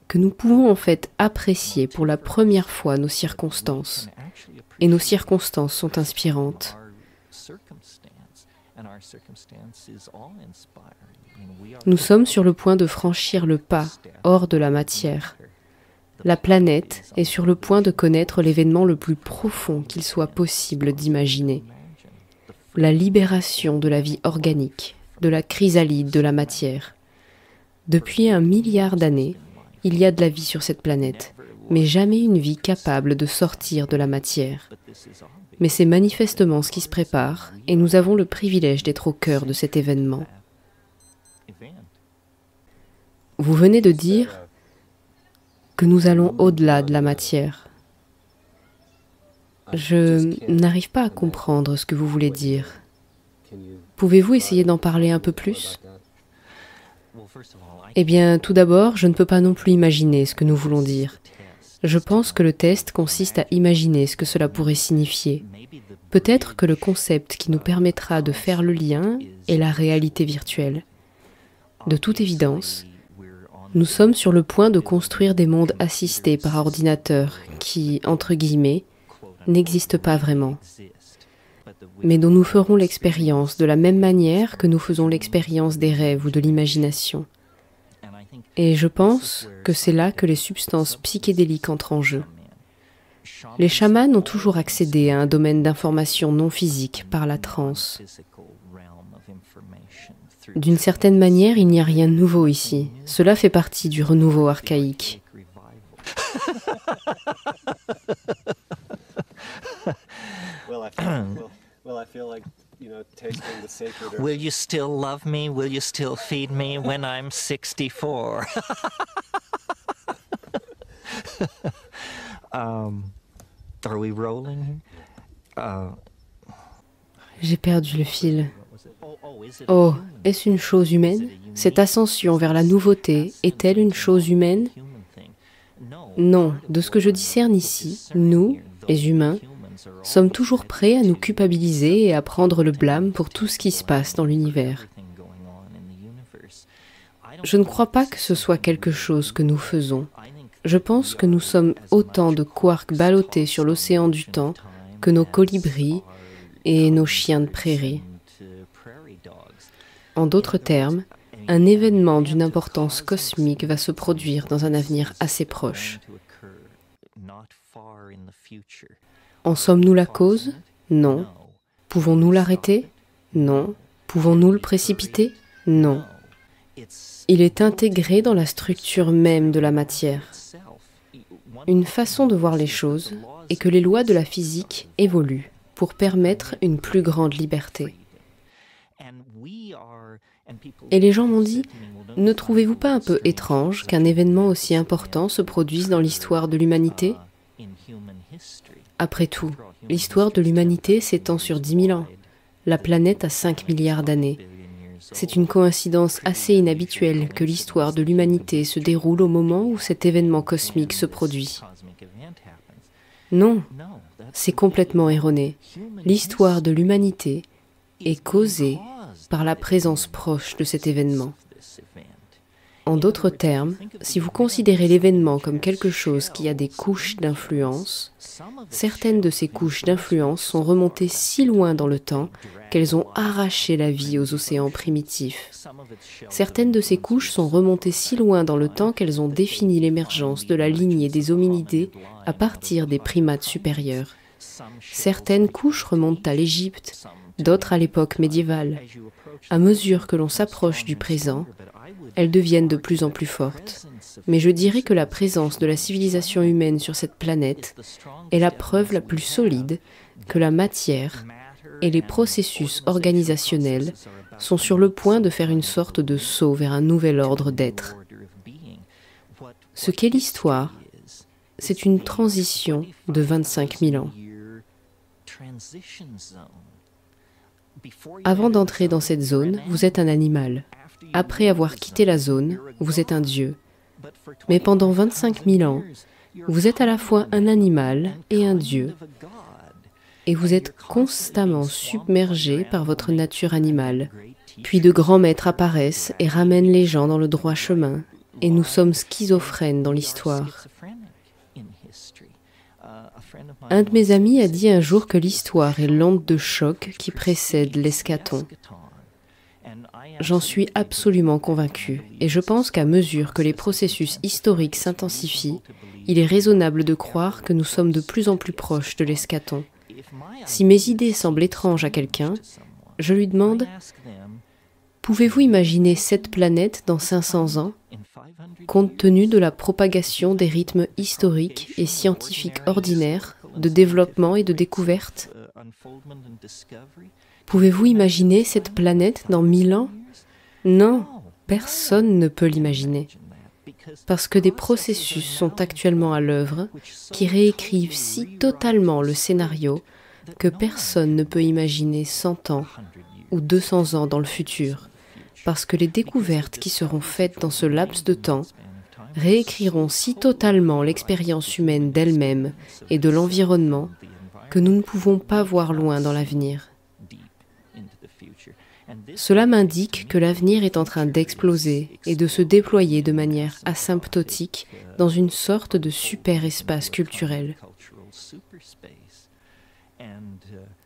que nous pouvons en fait apprécier pour la première fois nos circonstances. Et nos circonstances sont inspirantes. Nous sommes sur le point de franchir le pas hors de la matière. La planète est sur le point de connaître l'événement le plus profond qu'il soit possible d'imaginer. La libération de la vie organique, de la chrysalide de la matière. Depuis 1 milliard d'années, il y a de la vie sur cette planète, mais jamais une vie capable de sortir de la matière. Mais c'est manifestement ce qui se prépare, et nous avons le privilège d'être au cœur de cet événement. Vous venez de dire que nous allons au-delà de la matière. Je n'arrive pas à comprendre ce que vous voulez dire. Pouvez-vous essayer d'en parler un peu plus ? Eh bien, tout d'abord, je ne peux pas non plus imaginer ce que nous voulons dire. Je pense que le test consiste à imaginer ce que cela pourrait signifier. Peut-être que le concept qui nous permettra de faire le lien est la réalité virtuelle. De toute évidence, nous sommes sur le point de construire des mondes assistés par ordinateur qui, entre guillemets, n'existent pas vraiment, mais dont nous ferons l'expérience de la même manière que nous faisons l'expérience des rêves ou de l'imagination. Et je pense que c'est là que les substances psychédéliques entrent en jeu. Les chamans ont toujours accédé à un domaine d'information non physique par la transe. D'une certaine manière, il n'y a rien de nouveau ici. Cela fait partie du renouveau archaïque. Will you still love me? Will you still feed me when I'm 64? Are we rolling? J'ai perdu le fil. Oh, est-ce une chose humaine? Cette ascension vers la nouveauté est-elle une chose humaine? Non, de ce que je discerne ici, nous, les humains, sommes toujours prêts à nous culpabiliser et à prendre le blâme pour tout ce qui se passe dans l'univers. Je ne crois pas que ce soit quelque chose que nous faisons. Je pense que nous sommes autant de quarks ballottés sur l'océan du temps que nos colibris et nos chiens de prairie. En d'autres termes, un événement d'une importance cosmique va se produire dans un avenir assez proche. En sommes-nous la cause? Non. Pouvons-nous l'arrêter? Non. Pouvons-nous le précipiter? Non. Il est intégré dans la structure même de la matière. Une façon de voir les choses est que les lois de la physique évoluent pour permettre une plus grande liberté. Et les gens m'ont dit, ne trouvez-vous pas un peu étrange qu'un événement aussi important se produise dans l'histoire de l'humanité? Après tout, l'histoire de l'humanité s'étend sur 10 000 ans. La planète a 5 milliards d'années. C'est une coïncidence assez inhabituelle que l'histoire de l'humanité se déroule au moment où cet événement cosmique se produit. Non, c'est complètement erroné. L'histoire de l'humanité est causée par la présence proche de cet événement. En d'autres termes, si vous considérez l'événement comme quelque chose qui a des couches d'influence, certaines de ces couches d'influence sont remontées si loin dans le temps qu'elles ont arraché la vie aux océans primitifs. Certaines de ces couches sont remontées si loin dans le temps qu'elles ont défini l'émergence de la lignée des hominidés à partir des primates supérieurs. Certaines couches remontent à l'Égypte, d'autres à l'époque médiévale. À mesure que l'on s'approche du présent, elles deviennent de plus en plus fortes. Mais je dirais que la présence de la civilisation humaine sur cette planète est la preuve la plus solide que la matière et les processus organisationnels sont sur le point de faire une sorte de saut vers un nouvel ordre d'être. Ce qu'est l'histoire, c'est une transition de 25 000 ans. Avant d'entrer dans cette zone, vous êtes un animal. Après avoir quitté la zone, vous êtes un dieu. Mais pendant 25 000 ans, vous êtes à la fois un animal et un dieu. Et vous êtes constamment submergé par votre nature animale. Puis de grands maîtres apparaissent et ramènent les gens dans le droit chemin. Et nous sommes schizophrènes dans l'histoire. Un de mes amis a dit un jour que l'histoire est l'onde de choc qui précède l'eschaton. J'en suis absolument convaincu, et je pense qu'à mesure que les processus historiques s'intensifient, il est raisonnable de croire que nous sommes de plus en plus proches de l'eschaton. Si mes idées semblent étranges à quelqu'un, je lui demande « Pouvez-vous imaginer cette planète dans 500 ans ?» Compte tenu de la propagation des rythmes historiques et scientifiques ordinaires de développement et de découverte, pouvez-vous imaginer cette planète dans 1000 ans? Non, personne ne peut l'imaginer. Parce que des processus sont actuellement à l'œuvre qui réécrivent si totalement le scénario que personne ne peut imaginer 100 ans ou 200 ans dans le futur. Parce que les découvertes qui seront faites dans ce laps de temps réécriront si totalement l'expérience humaine d'elle-même et de l'environnement que nous ne pouvons pas voir loin dans l'avenir. Cela m'indique que l'avenir est en train d'exploser et de se déployer de manière asymptotique dans une sorte de super-espace culturel.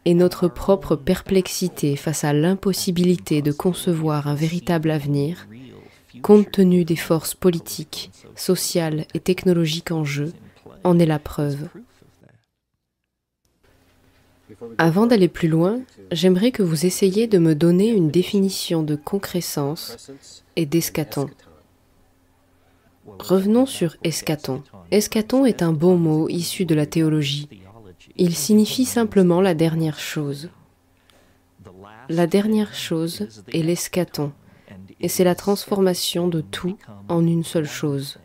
Et notre propre perplexité face à l'impossibilité de concevoir un véritable avenir, compte tenu des forces politiques, sociales et technologiques en jeu, en est la preuve. Avant d'aller plus loin, j'aimerais que vous essayiez de me donner une définition de concrescence et d'eschaton. Revenons sur eschaton. Eschaton est un bon mot issu de la théologie. Il signifie simplement la dernière chose. La dernière chose est l'eschaton, et c'est la transformation de tout en une seule chose.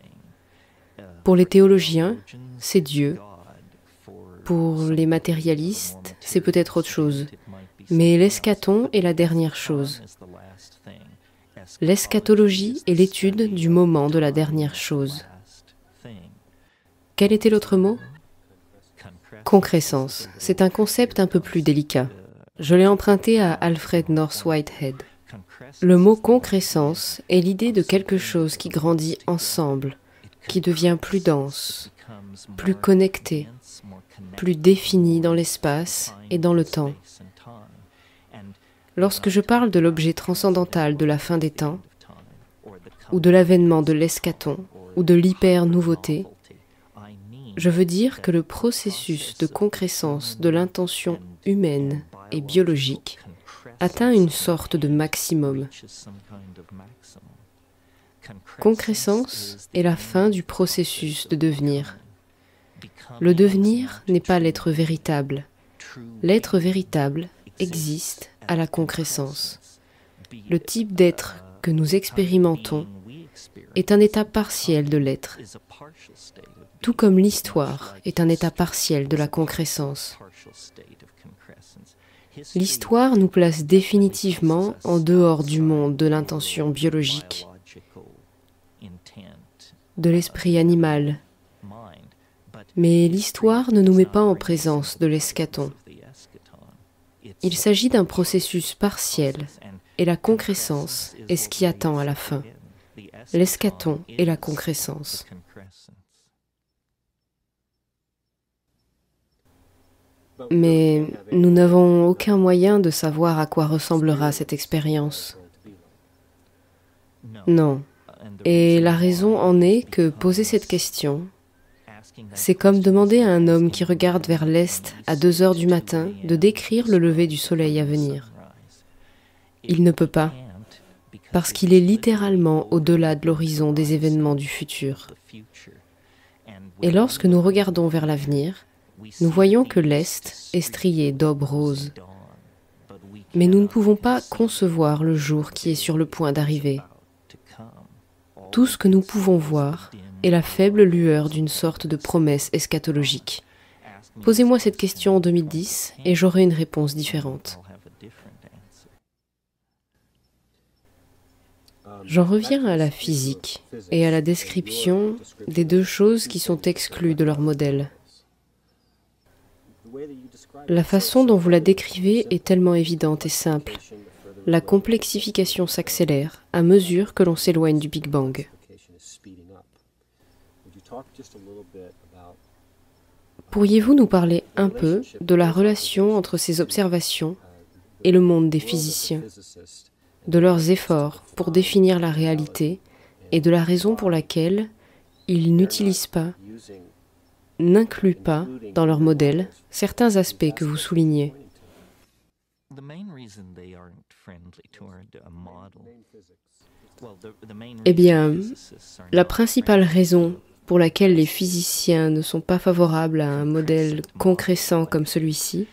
Pour les théologiens, c'est Dieu. Pour les matérialistes, c'est peut-être autre chose. Mais l'eschaton est la dernière chose. L'eschatologie est l'étude du moment de la dernière chose. Quel était l'autre mot ? Concrescence. C'est un concept un peu plus délicat. Je l'ai emprunté à Alfred North Whitehead. Le mot concrescence est l'idée de quelque chose qui grandit ensemble, qui devient plus dense, plus connecté, plus défini dans l'espace et dans le temps. Lorsque je parle de l'objet transcendantal de la fin des temps, ou de l'avènement de l'eschaton, ou de l'hyper-nouveauté, je veux dire que le processus de concrescence de l'intention humaine et biologique atteint une sorte de maximum. Concrescence est la fin du processus de devenir. Le devenir n'est pas l'être véritable. L'être véritable existe à la concrescence. Le type d'être que nous expérimentons est un état partiel de l'être, tout comme l'histoire est un état partiel de la concrescence. L'histoire nous place définitivement en dehors du monde de l'intention biologique, de l'esprit animal. Mais l'histoire ne nous met pas en présence de l'eschaton. Il s'agit d'un processus partiel, et la concrescence est ce qui attend à la fin. L'eschaton est la concrescence. Mais nous n'avons aucun moyen de savoir à quoi ressemblera cette expérience. Non. Et la raison en est que poser cette question, c'est comme demander à un homme qui regarde vers l'est à 2 heures du matin de décrire le lever du soleil à venir. Il ne peut pas. parce qu'il est littéralement au-delà de l'horizon des événements du futur. Et lorsque nous regardons vers l'avenir, nous voyons que l'Est est strié d'aubes roses. Mais nous ne pouvons pas concevoir le jour qui est sur le point d'arriver. Tout ce que nous pouvons voir est la faible lueur d'une sorte de promesse eschatologique. Posez-moi cette question en 2010 et j'aurai une réponse différente. J'en reviens à la physique et à la description des deux choses qui sont exclues de leur modèle. La façon dont vous la décrivez est tellement évidente et simple. La complexification s'accélère à mesure que l'on s'éloigne du Big Bang. Pourriez-vous nous parler un peu de la relation entre ces observations et le monde des physiciens, de leurs efforts pour définir la réalité et de la raison pour laquelle ils n'utilisent pas, n'incluent pas dans leur modèle certains aspects que vous soulignez? Eh bien, la principale raison pour laquelle les physiciens ne sont pas favorables à un modèle concréissant comme celui-ci,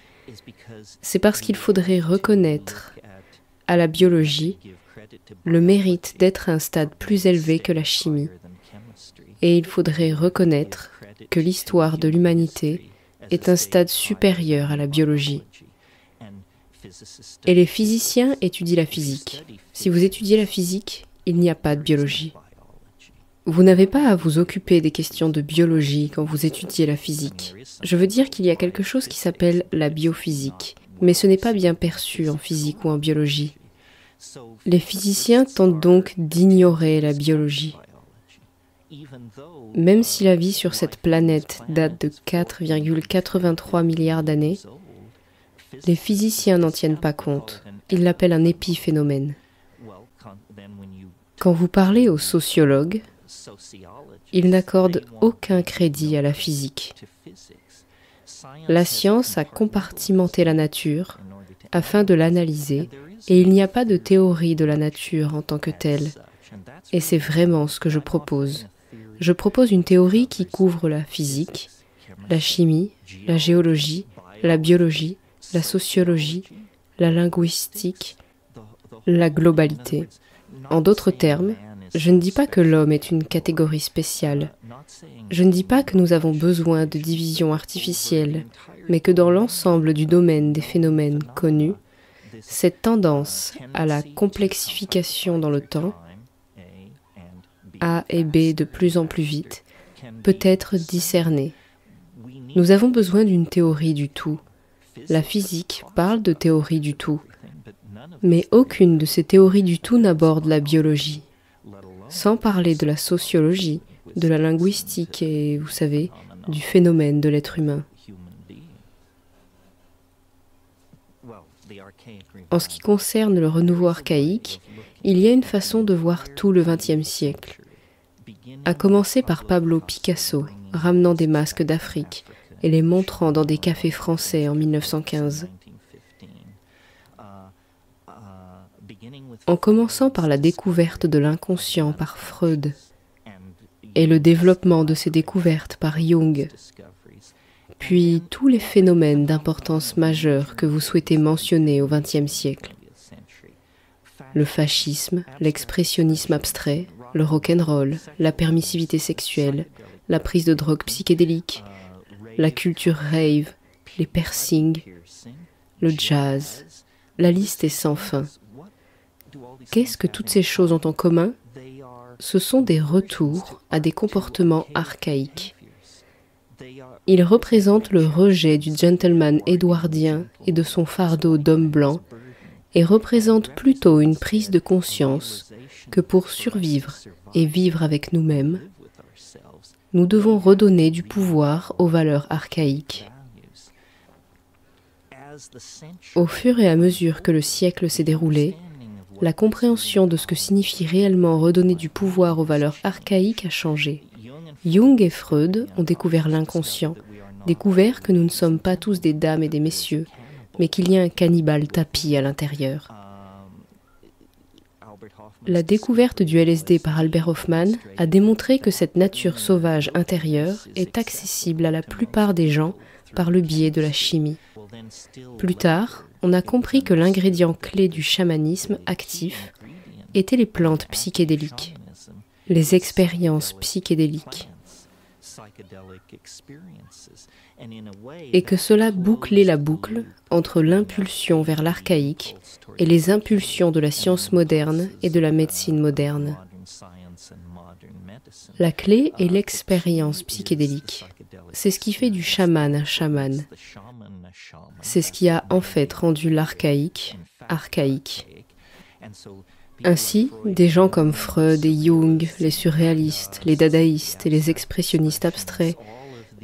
c'est parce qu'il faudrait reconnaître à la biologie le mérite d'être à un stade plus élevé que la chimie. Et il faudrait reconnaître que l'histoire de l'humanité est un stade supérieur à la biologie. Et les physiciens étudient la physique. Si vous étudiez la physique, il n'y a pas de biologie. Vous n'avez pas à vous occuper des questions de biologie quand vous étudiez la physique. Je veux dire qu'il y a quelque chose qui s'appelle la biophysique, mais ce n'est pas bien perçu en physique ou en biologie. Les physiciens tentent donc d'ignorer la biologie. Même si la vie sur cette planète date de 4,83 milliards d'années, les physiciens n'en tiennent pas compte. Ils l'appellent un épiphénomène. Quand vous parlez aux sociologues, ils n'accordent aucun crédit à la physique. La science a compartimenté la nature afin de l'analyser, et il n'y a pas de théorie de la nature en tant que telle. Et c'est vraiment ce que je propose. Je propose une théorie qui couvre la physique, la chimie, la géologie, la biologie, la sociologie, la linguistique, la globalité. En d'autres termes, je ne dis pas que l'homme est une catégorie spéciale. Je ne dis pas que nous avons besoin de divisions artificielles, mais que dans l'ensemble du domaine des phénomènes connus, cette tendance à la complexification dans le temps, A et B de plus en plus vite, peut être discernée. Nous avons besoin d'une théorie du tout. La physique parle de théorie du tout, mais aucune de ces théories du tout n'aborde la biologie, sans parler de la sociologie, de la linguistique et, vous savez, du phénomène de l'être humain. En ce qui concerne le renouveau archaïque, il y a une façon de voir tout le XXe siècle, à commencer par Pablo Picasso, ramenant des masques d'Afrique et les montrant dans des cafés français en 1915. En commençant par la découverte de l'inconscient par Freud et le développement de ces découvertes par Jung, puis tous les phénomènes d'importance majeure que vous souhaitez mentionner au XXe siècle. Le fascisme, l'expressionnisme abstrait, le rock'n'roll, la permissivité sexuelle, la prise de drogue psychédélique, la culture rave, les piercings, le jazz. La liste est sans fin. Qu'est-ce que toutes ces choses ont en commun? Ce sont des retours à des comportements archaïques. Ils représentent le rejet du gentleman édouardien et de son fardeau d'homme blanc et représentent plutôt une prise de conscience que pour survivre et vivre avec nous-mêmes, nous devons redonner du pouvoir aux valeurs archaïques. Au fur et à mesure que le siècle s'est déroulé, la compréhension de ce que signifie réellement redonner du pouvoir aux valeurs archaïques a changé. Jung et Freud ont découvert l'inconscient, découvert que nous ne sommes pas tous des dames et des messieurs, mais qu'il y a un cannibale tapi à l'intérieur. La découverte du LSD par Albert Hofmann a démontré que cette nature sauvage intérieure est accessible à la plupart des gens par le biais de la chimie. Plus tard, on a compris que l'ingrédient clé du chamanisme actif étaient les plantes psychédéliques, les expériences psychédéliques, et que cela bouclait la boucle entre l'impulsion vers l'archaïque et les impulsions de la science moderne et de la médecine moderne. La clé est l'expérience psychédélique. C'est ce qui fait du chaman un chaman. C'est ce qui a en fait rendu l'archaïque archaïque. Ainsi, des gens comme Freud et Jung, les surréalistes, les dadaïstes et les expressionnistes abstraits,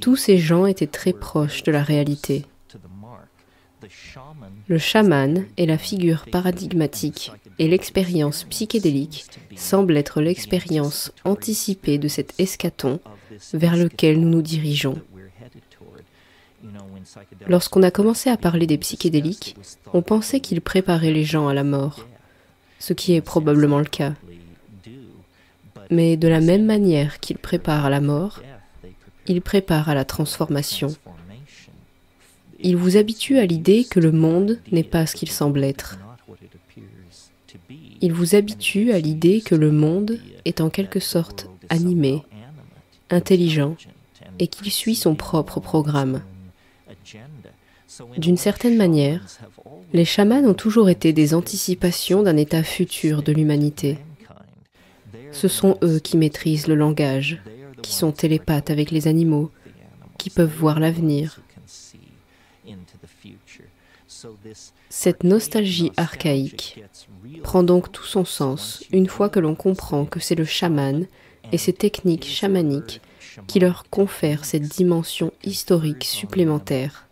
tous ces gens étaient très proches de la réalité. Le chaman est la figure paradigmatique et l'expérience psychédélique semble être l'expérience anticipée de cet eschaton vers lequel nous nous dirigeons. Lorsqu'on a commencé à parler des psychédéliques, on pensait qu'ils préparaient les gens à la mort, ce qui est probablement le cas. Mais de la même manière qu'ils préparent à la mort, ils préparent à la transformation. Ils vous habituent à l'idée que le monde n'est pas ce qu'il semble être. Ils vous habituent à l'idée que le monde est en quelque sorte animé, intelligent, et qu'il suit son propre programme. D'une certaine manière, les chamans ont toujours été des anticipations d'un état futur de l'humanité. Ce sont eux qui maîtrisent le langage, qui sont télépathes avec les animaux, qui peuvent voir l'avenir. Cette nostalgie archaïque prend donc tout son sens une fois que l'on comprend que c'est le chaman et ses techniques chamaniques qui leur confèrent cette dimension historique supplémentaire,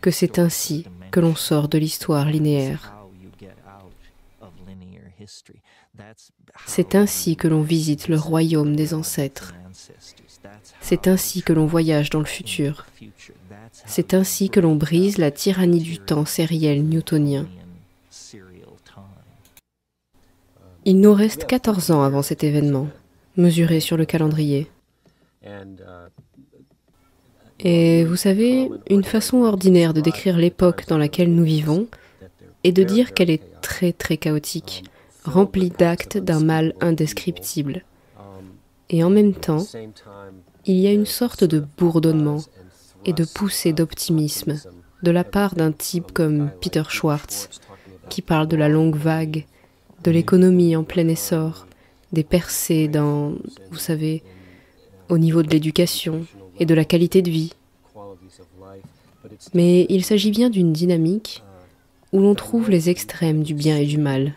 que c'est ainsi que l'on sort de l'histoire linéaire. C'est ainsi que l'on visite le royaume des ancêtres. C'est ainsi que l'on voyage dans le futur. C'est ainsi que l'on brise la tyrannie du temps sériel newtonien. Il nous reste 14 ans avant cet événement, mesuré sur le calendrier. Et vous savez, une façon ordinaire de décrire l'époque dans laquelle nous vivons est de dire qu'elle est très très chaotique, remplie d'actes d'un mal indescriptible. Et en même temps, il y a une sorte de bourdonnement et de poussée d'optimisme de la part d'un type comme Peter Schwartz, qui parle de la longue vague, de l'économie en plein essor, des percées dans, vous savez, au niveau de l'éducation et de la qualité de vie. Mais il s'agit bien d'une dynamique où l'on trouve les extrêmes du bien et du mal.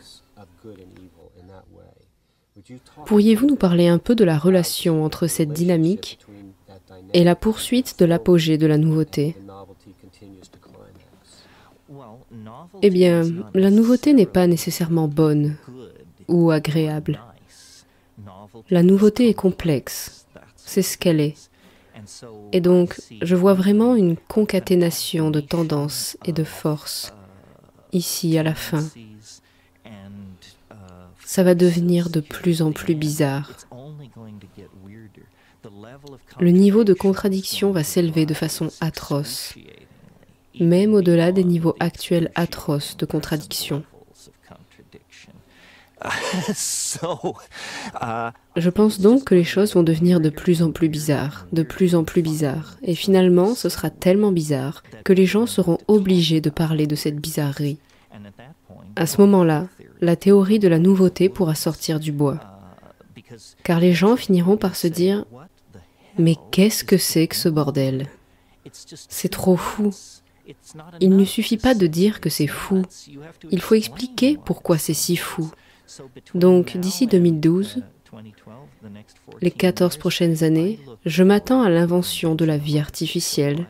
Pourriez-vous nous parler un peu de la relation entre cette dynamique et la poursuite de l'apogée de la nouveauté? Eh bien, la nouveauté n'est pas nécessairement bonne ou agréable. La nouveauté est complexe, c'est ce qu'elle est. Et donc, je vois vraiment une concaténation de tendances et de forces, ici à la fin. Ça va devenir de plus en plus bizarre. Le niveau de contradiction va s'élever de façon atroce, même au-delà des niveaux actuels atroces de contradiction. Je pense donc que les choses vont devenir de plus en plus bizarres, et finalement ce sera tellement bizarre que les gens seront obligés de parler de cette bizarrerie. À ce moment-là, la théorie de la nouveauté pourra sortir du bois, car les gens finiront par se dire « Mais qu'est-ce que c'est que ce bordel ? C'est trop fou !» Il ne suffit pas de dire que c'est fou, il faut expliquer pourquoi c'est si fou. Donc, d'ici 2012, les 14 prochaines années, je m'attends à l'invention de la vie artificielle,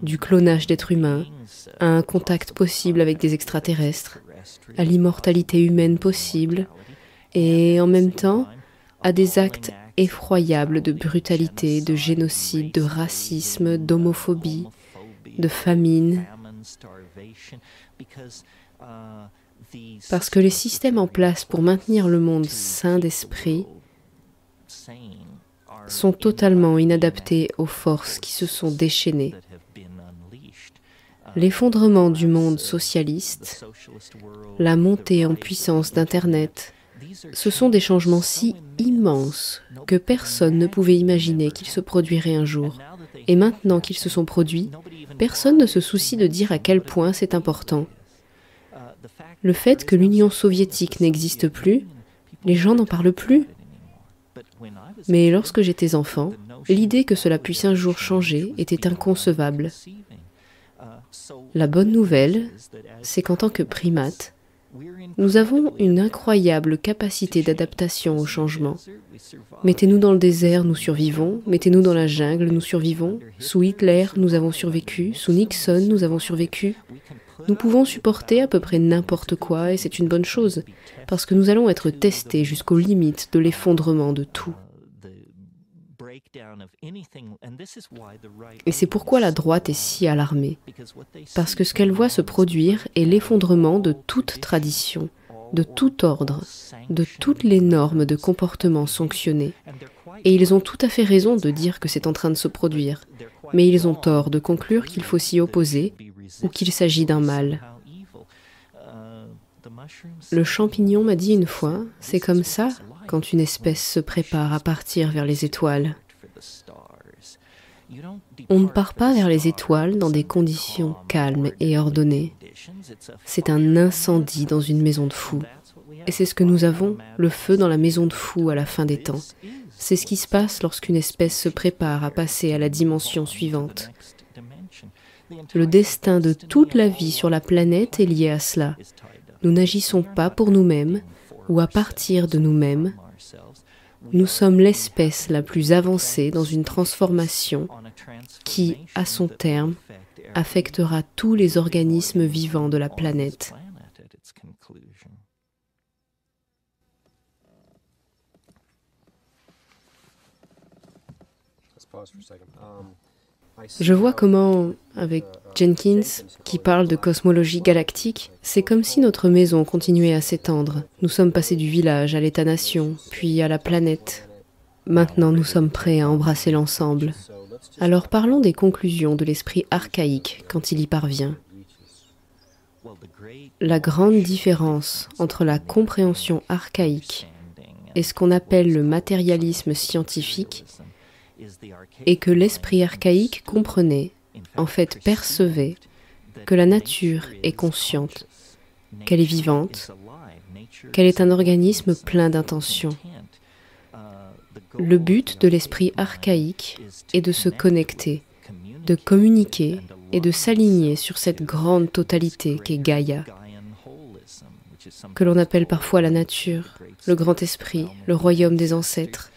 du clonage d'êtres humains, à un contact possible avec des extraterrestres, à l'immortalité humaine possible, et en même temps, à des actes effroyables de brutalité, de génocide, de racisme, d'homophobie, de famine. Parce que les systèmes en place pour maintenir le monde sain d'esprit sont totalement inadaptés aux forces qui se sont déchaînées. L'effondrement du monde socialiste, la montée en puissance d'Internet, ce sont des changements si immenses que personne ne pouvait imaginer qu'ils se produiraient un jour. Et maintenant qu'ils se sont produits, personne ne se soucie de dire à quel point c'est important. Le fait que l'Union soviétique n'existe plus, les gens n'en parlent plus. Mais lorsque j'étais enfant, l'idée que cela puisse un jour changer était inconcevable. La bonne nouvelle, c'est qu'en tant que primates, nous avons une incroyable capacité d'adaptation au changement. Mettez-nous dans le désert, nous survivons. Mettez-nous dans la jungle, nous survivons. Sous Hitler, nous avons survécu. Sous Nixon, nous avons survécu. Nous pouvons supporter à peu près n'importe quoi et c'est une bonne chose, parce que nous allons être testés jusqu'aux limites de l'effondrement de tout. Et c'est pourquoi la droite est si alarmée, parce que ce qu'elle voit se produire est l'effondrement de toute tradition, de tout ordre, de toutes les normes de comportement sanctionnées. Et ils ont tout à fait raison de dire que c'est en train de se produire, mais ils ont tort de conclure qu'il faut s'y opposer ou qu'il s'agit d'un mal. Le champignon m'a dit une fois, c'est comme ça quand une espèce se prépare à partir vers les étoiles. On ne part pas vers les étoiles dans des conditions calmes et ordonnées. C'est un incendie dans une maison de fous. Et c'est ce que nous avons, le feu dans la maison de fous à la fin des temps. C'est ce qui se passe lorsqu'une espèce se prépare à passer à la dimension suivante. Le destin de toute la vie sur la planète est lié à cela. Nous n'agissons pas pour nous-mêmes ou à partir de nous-mêmes. Nous sommes l'espèce la plus avancée dans une transformation qui, à son terme, affectera tous les organismes vivants de la planète. Je vois comment, avec Jenkins, qui parle de cosmologie galactique, c'est comme si notre maison continuait à s'étendre. Nous sommes passés du village à l'État-nation, puis à la planète. Maintenant, nous sommes prêts à embrasser l'ensemble. Alors parlons des conclusions de l'esprit archaïque quand il y parvient. La grande différence entre la compréhension archaïque et ce qu'on appelle le matérialisme scientifique est que l'esprit archaïque comprenait, en fait percevait, que la nature est consciente, qu'elle est vivante, qu'elle est un organisme plein d'intentions. Le but de l'esprit archaïque est de se connecter, de communiquer et de s'aligner sur cette grande totalité qu'est Gaïa, que l'on appelle parfois la nature, le grand esprit, le royaume des ancêtres.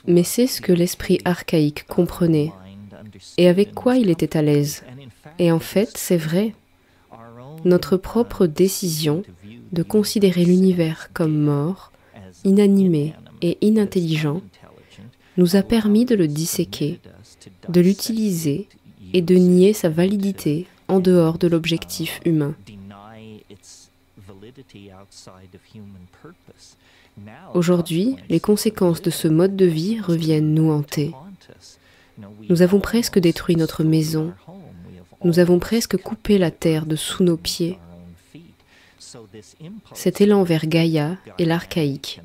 Mais c'est ce que l'esprit archaïque comprenait et avec quoi il était à l'aise. Et en fait, c'est vrai. Notre propre décision de considérer l'univers comme mort, inanimé et inintelligent nous a permis de le disséquer, de l'utiliser et de nier sa validité en dehors de l'objectif humain. Aujourd'hui, les conséquences de ce mode de vie reviennent nous hanter. Nous avons presque détruit notre maison. Nous avons presque coupé la terre de sous nos pieds. Cet élan vers Gaïa et l'archaïque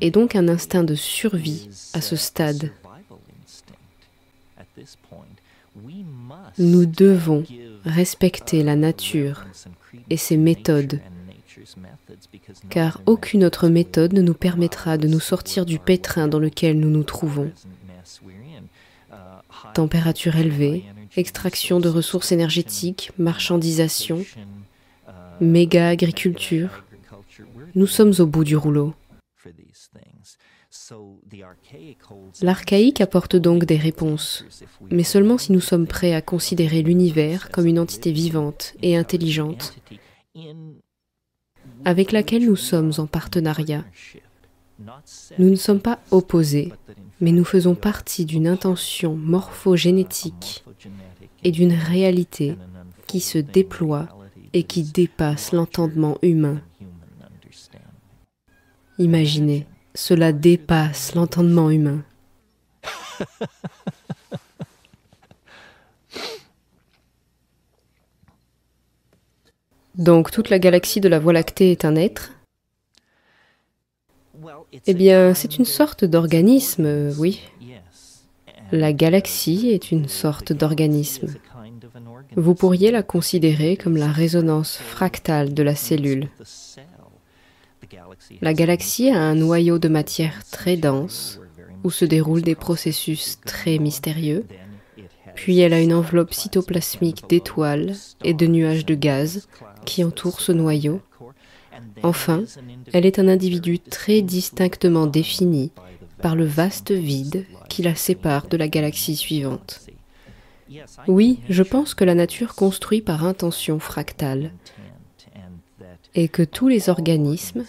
est donc un instinct de survie à ce stade. Nous devons respecter la nature et ses méthodes, car aucune autre méthode ne nous permettra de nous sortir du pétrin dans lequel nous nous trouvons. Température élevée, extraction de ressources énergétiques, marchandisation, méga-agriculture. Nous sommes au bout du rouleau. L'archaïque apporte donc des réponses, mais seulement si nous sommes prêts à considérer l'univers comme une entité vivante et intelligente, avec laquelle nous sommes en partenariat. Nous ne sommes pas opposés, mais nous faisons partie d'une intention morphogénétique et d'une réalité qui se déploie et qui dépasse l'entendement humain. Imaginez, cela dépasse l'entendement humain. Donc toute la galaxie de la Voie lactée est un être? Eh bien, c'est une sorte d'organisme, oui. La galaxie est une sorte d'organisme. Vous pourriez la considérer comme la résonance fractale de la cellule. La galaxie a un noyau de matière très dense, où se déroulent des processus très mystérieux, puis elle a une enveloppe cytoplasmique d'étoiles et de nuages de gaz qui entourent ce noyau. Enfin, elle est un individu très distinctement défini par le vaste vide qui la sépare de la galaxie suivante. Oui, je pense que la nature construit par intention fractale et que tous les organismes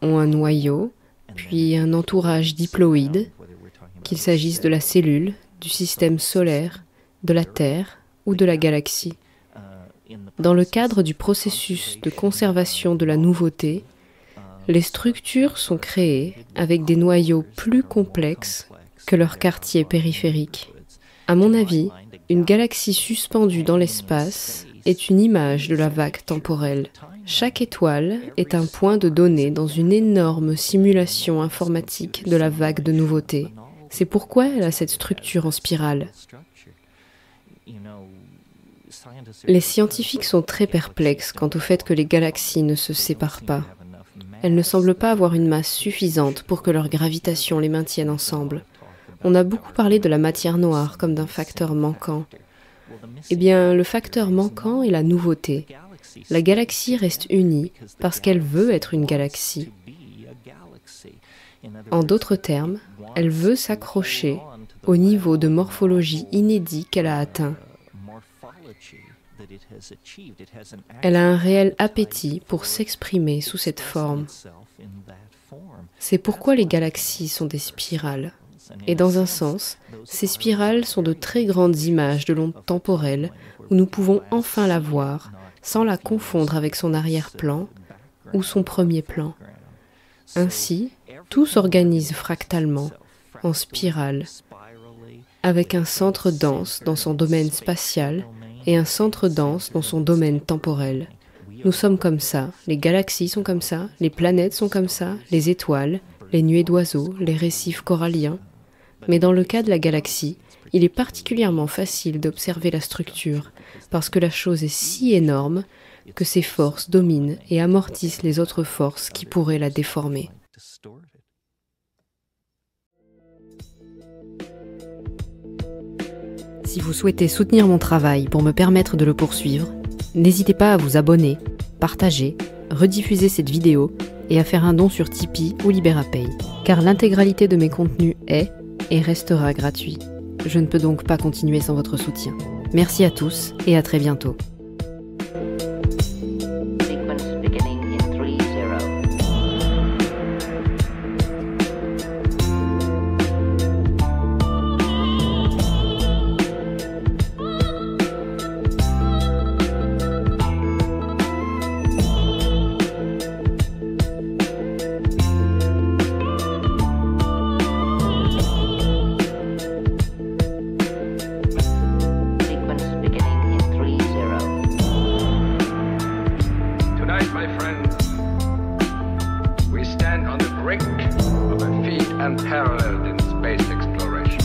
ont un noyau, puis un entourage diploïde, qu'il s'agisse de la cellule, du système solaire, de la Terre ou de la galaxie. Dans le cadre du processus de conservation de la nouveauté, les structures sont créées avec des noyaux plus complexes que leurs quartiers périphériques. À mon avis, une galaxie suspendue dans l'espace est une image de la vague temporelle. Chaque étoile est un point de données dans une énorme simulation informatique de la vague de nouveauté. C'est pourquoi elle a cette structure en spirale. Les scientifiques sont très perplexes quant au fait que les galaxies ne se séparent pas. Elles ne semblent pas avoir une masse suffisante pour que leur gravitation les maintienne ensemble. On a beaucoup parlé de la matière noire comme d'un facteur manquant. Eh bien, le facteur manquant est la nouveauté. La galaxie reste unie parce qu'elle veut être une galaxie. En d'autres termes, elle veut s'accrocher au niveau de morphologie inédit qu'elle a atteint. Elle a un réel appétit pour s'exprimer sous cette forme. C'est pourquoi les galaxies sont des spirales. Et dans un sens, ces spirales sont de très grandes images de l'onde temporelle où nous pouvons enfin la voir sans la confondre avec son arrière-plan ou son premier plan. Ainsi, tout s'organise fractalement, en spirale, avec un centre dense dans son domaine spatial et un centre dense dans son domaine temporel. Nous sommes comme ça, les galaxies sont comme ça, les planètes sont comme ça, les étoiles, les nuées d'oiseaux, les récifs coralliens. Mais dans le cas de la galaxie, il est particulièrement facile d'observer la structure, parce que la chose est si énorme que ses forces dominent et amortissent les autres forces qui pourraient la déformer. Si vous souhaitez soutenir mon travail pour me permettre de le poursuivre, n'hésitez pas à vous abonner, partager, rediffuser cette vidéo et à faire un don sur Tipeee ou Liberapay, car l'intégralité de mes contenus est et restera gratuit. Je ne peux donc pas continuer sans votre soutien. Merci à tous et à très bientôt. My friends, we stand on the brink of a feat unparalleled in space exploration.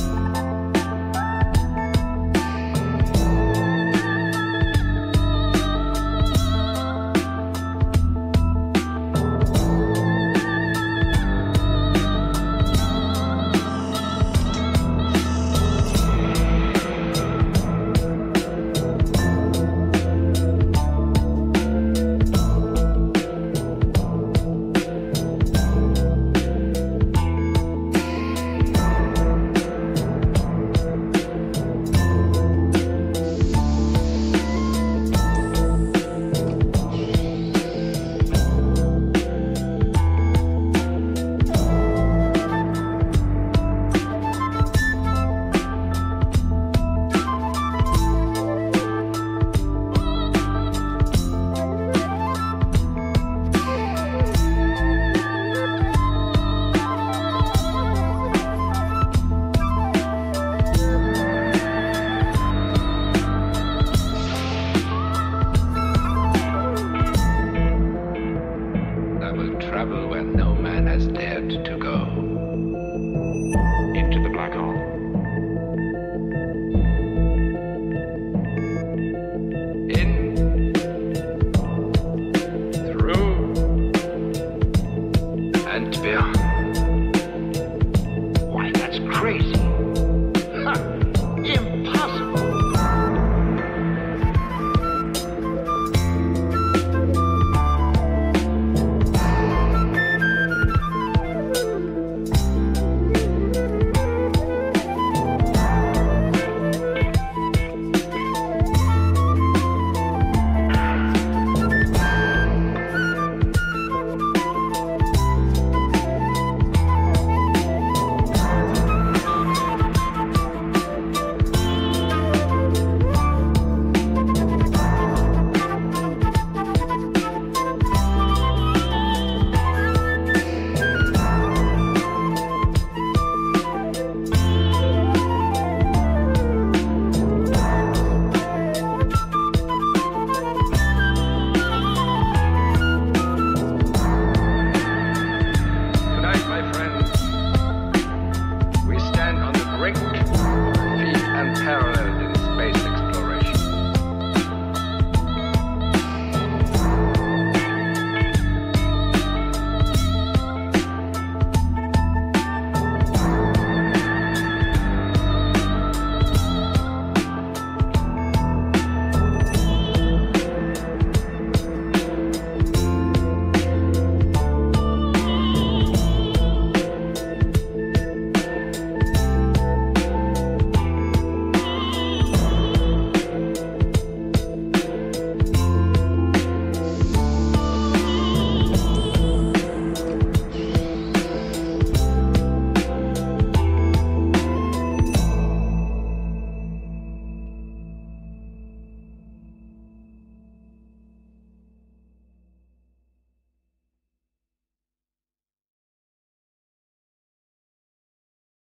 l'atmosphère.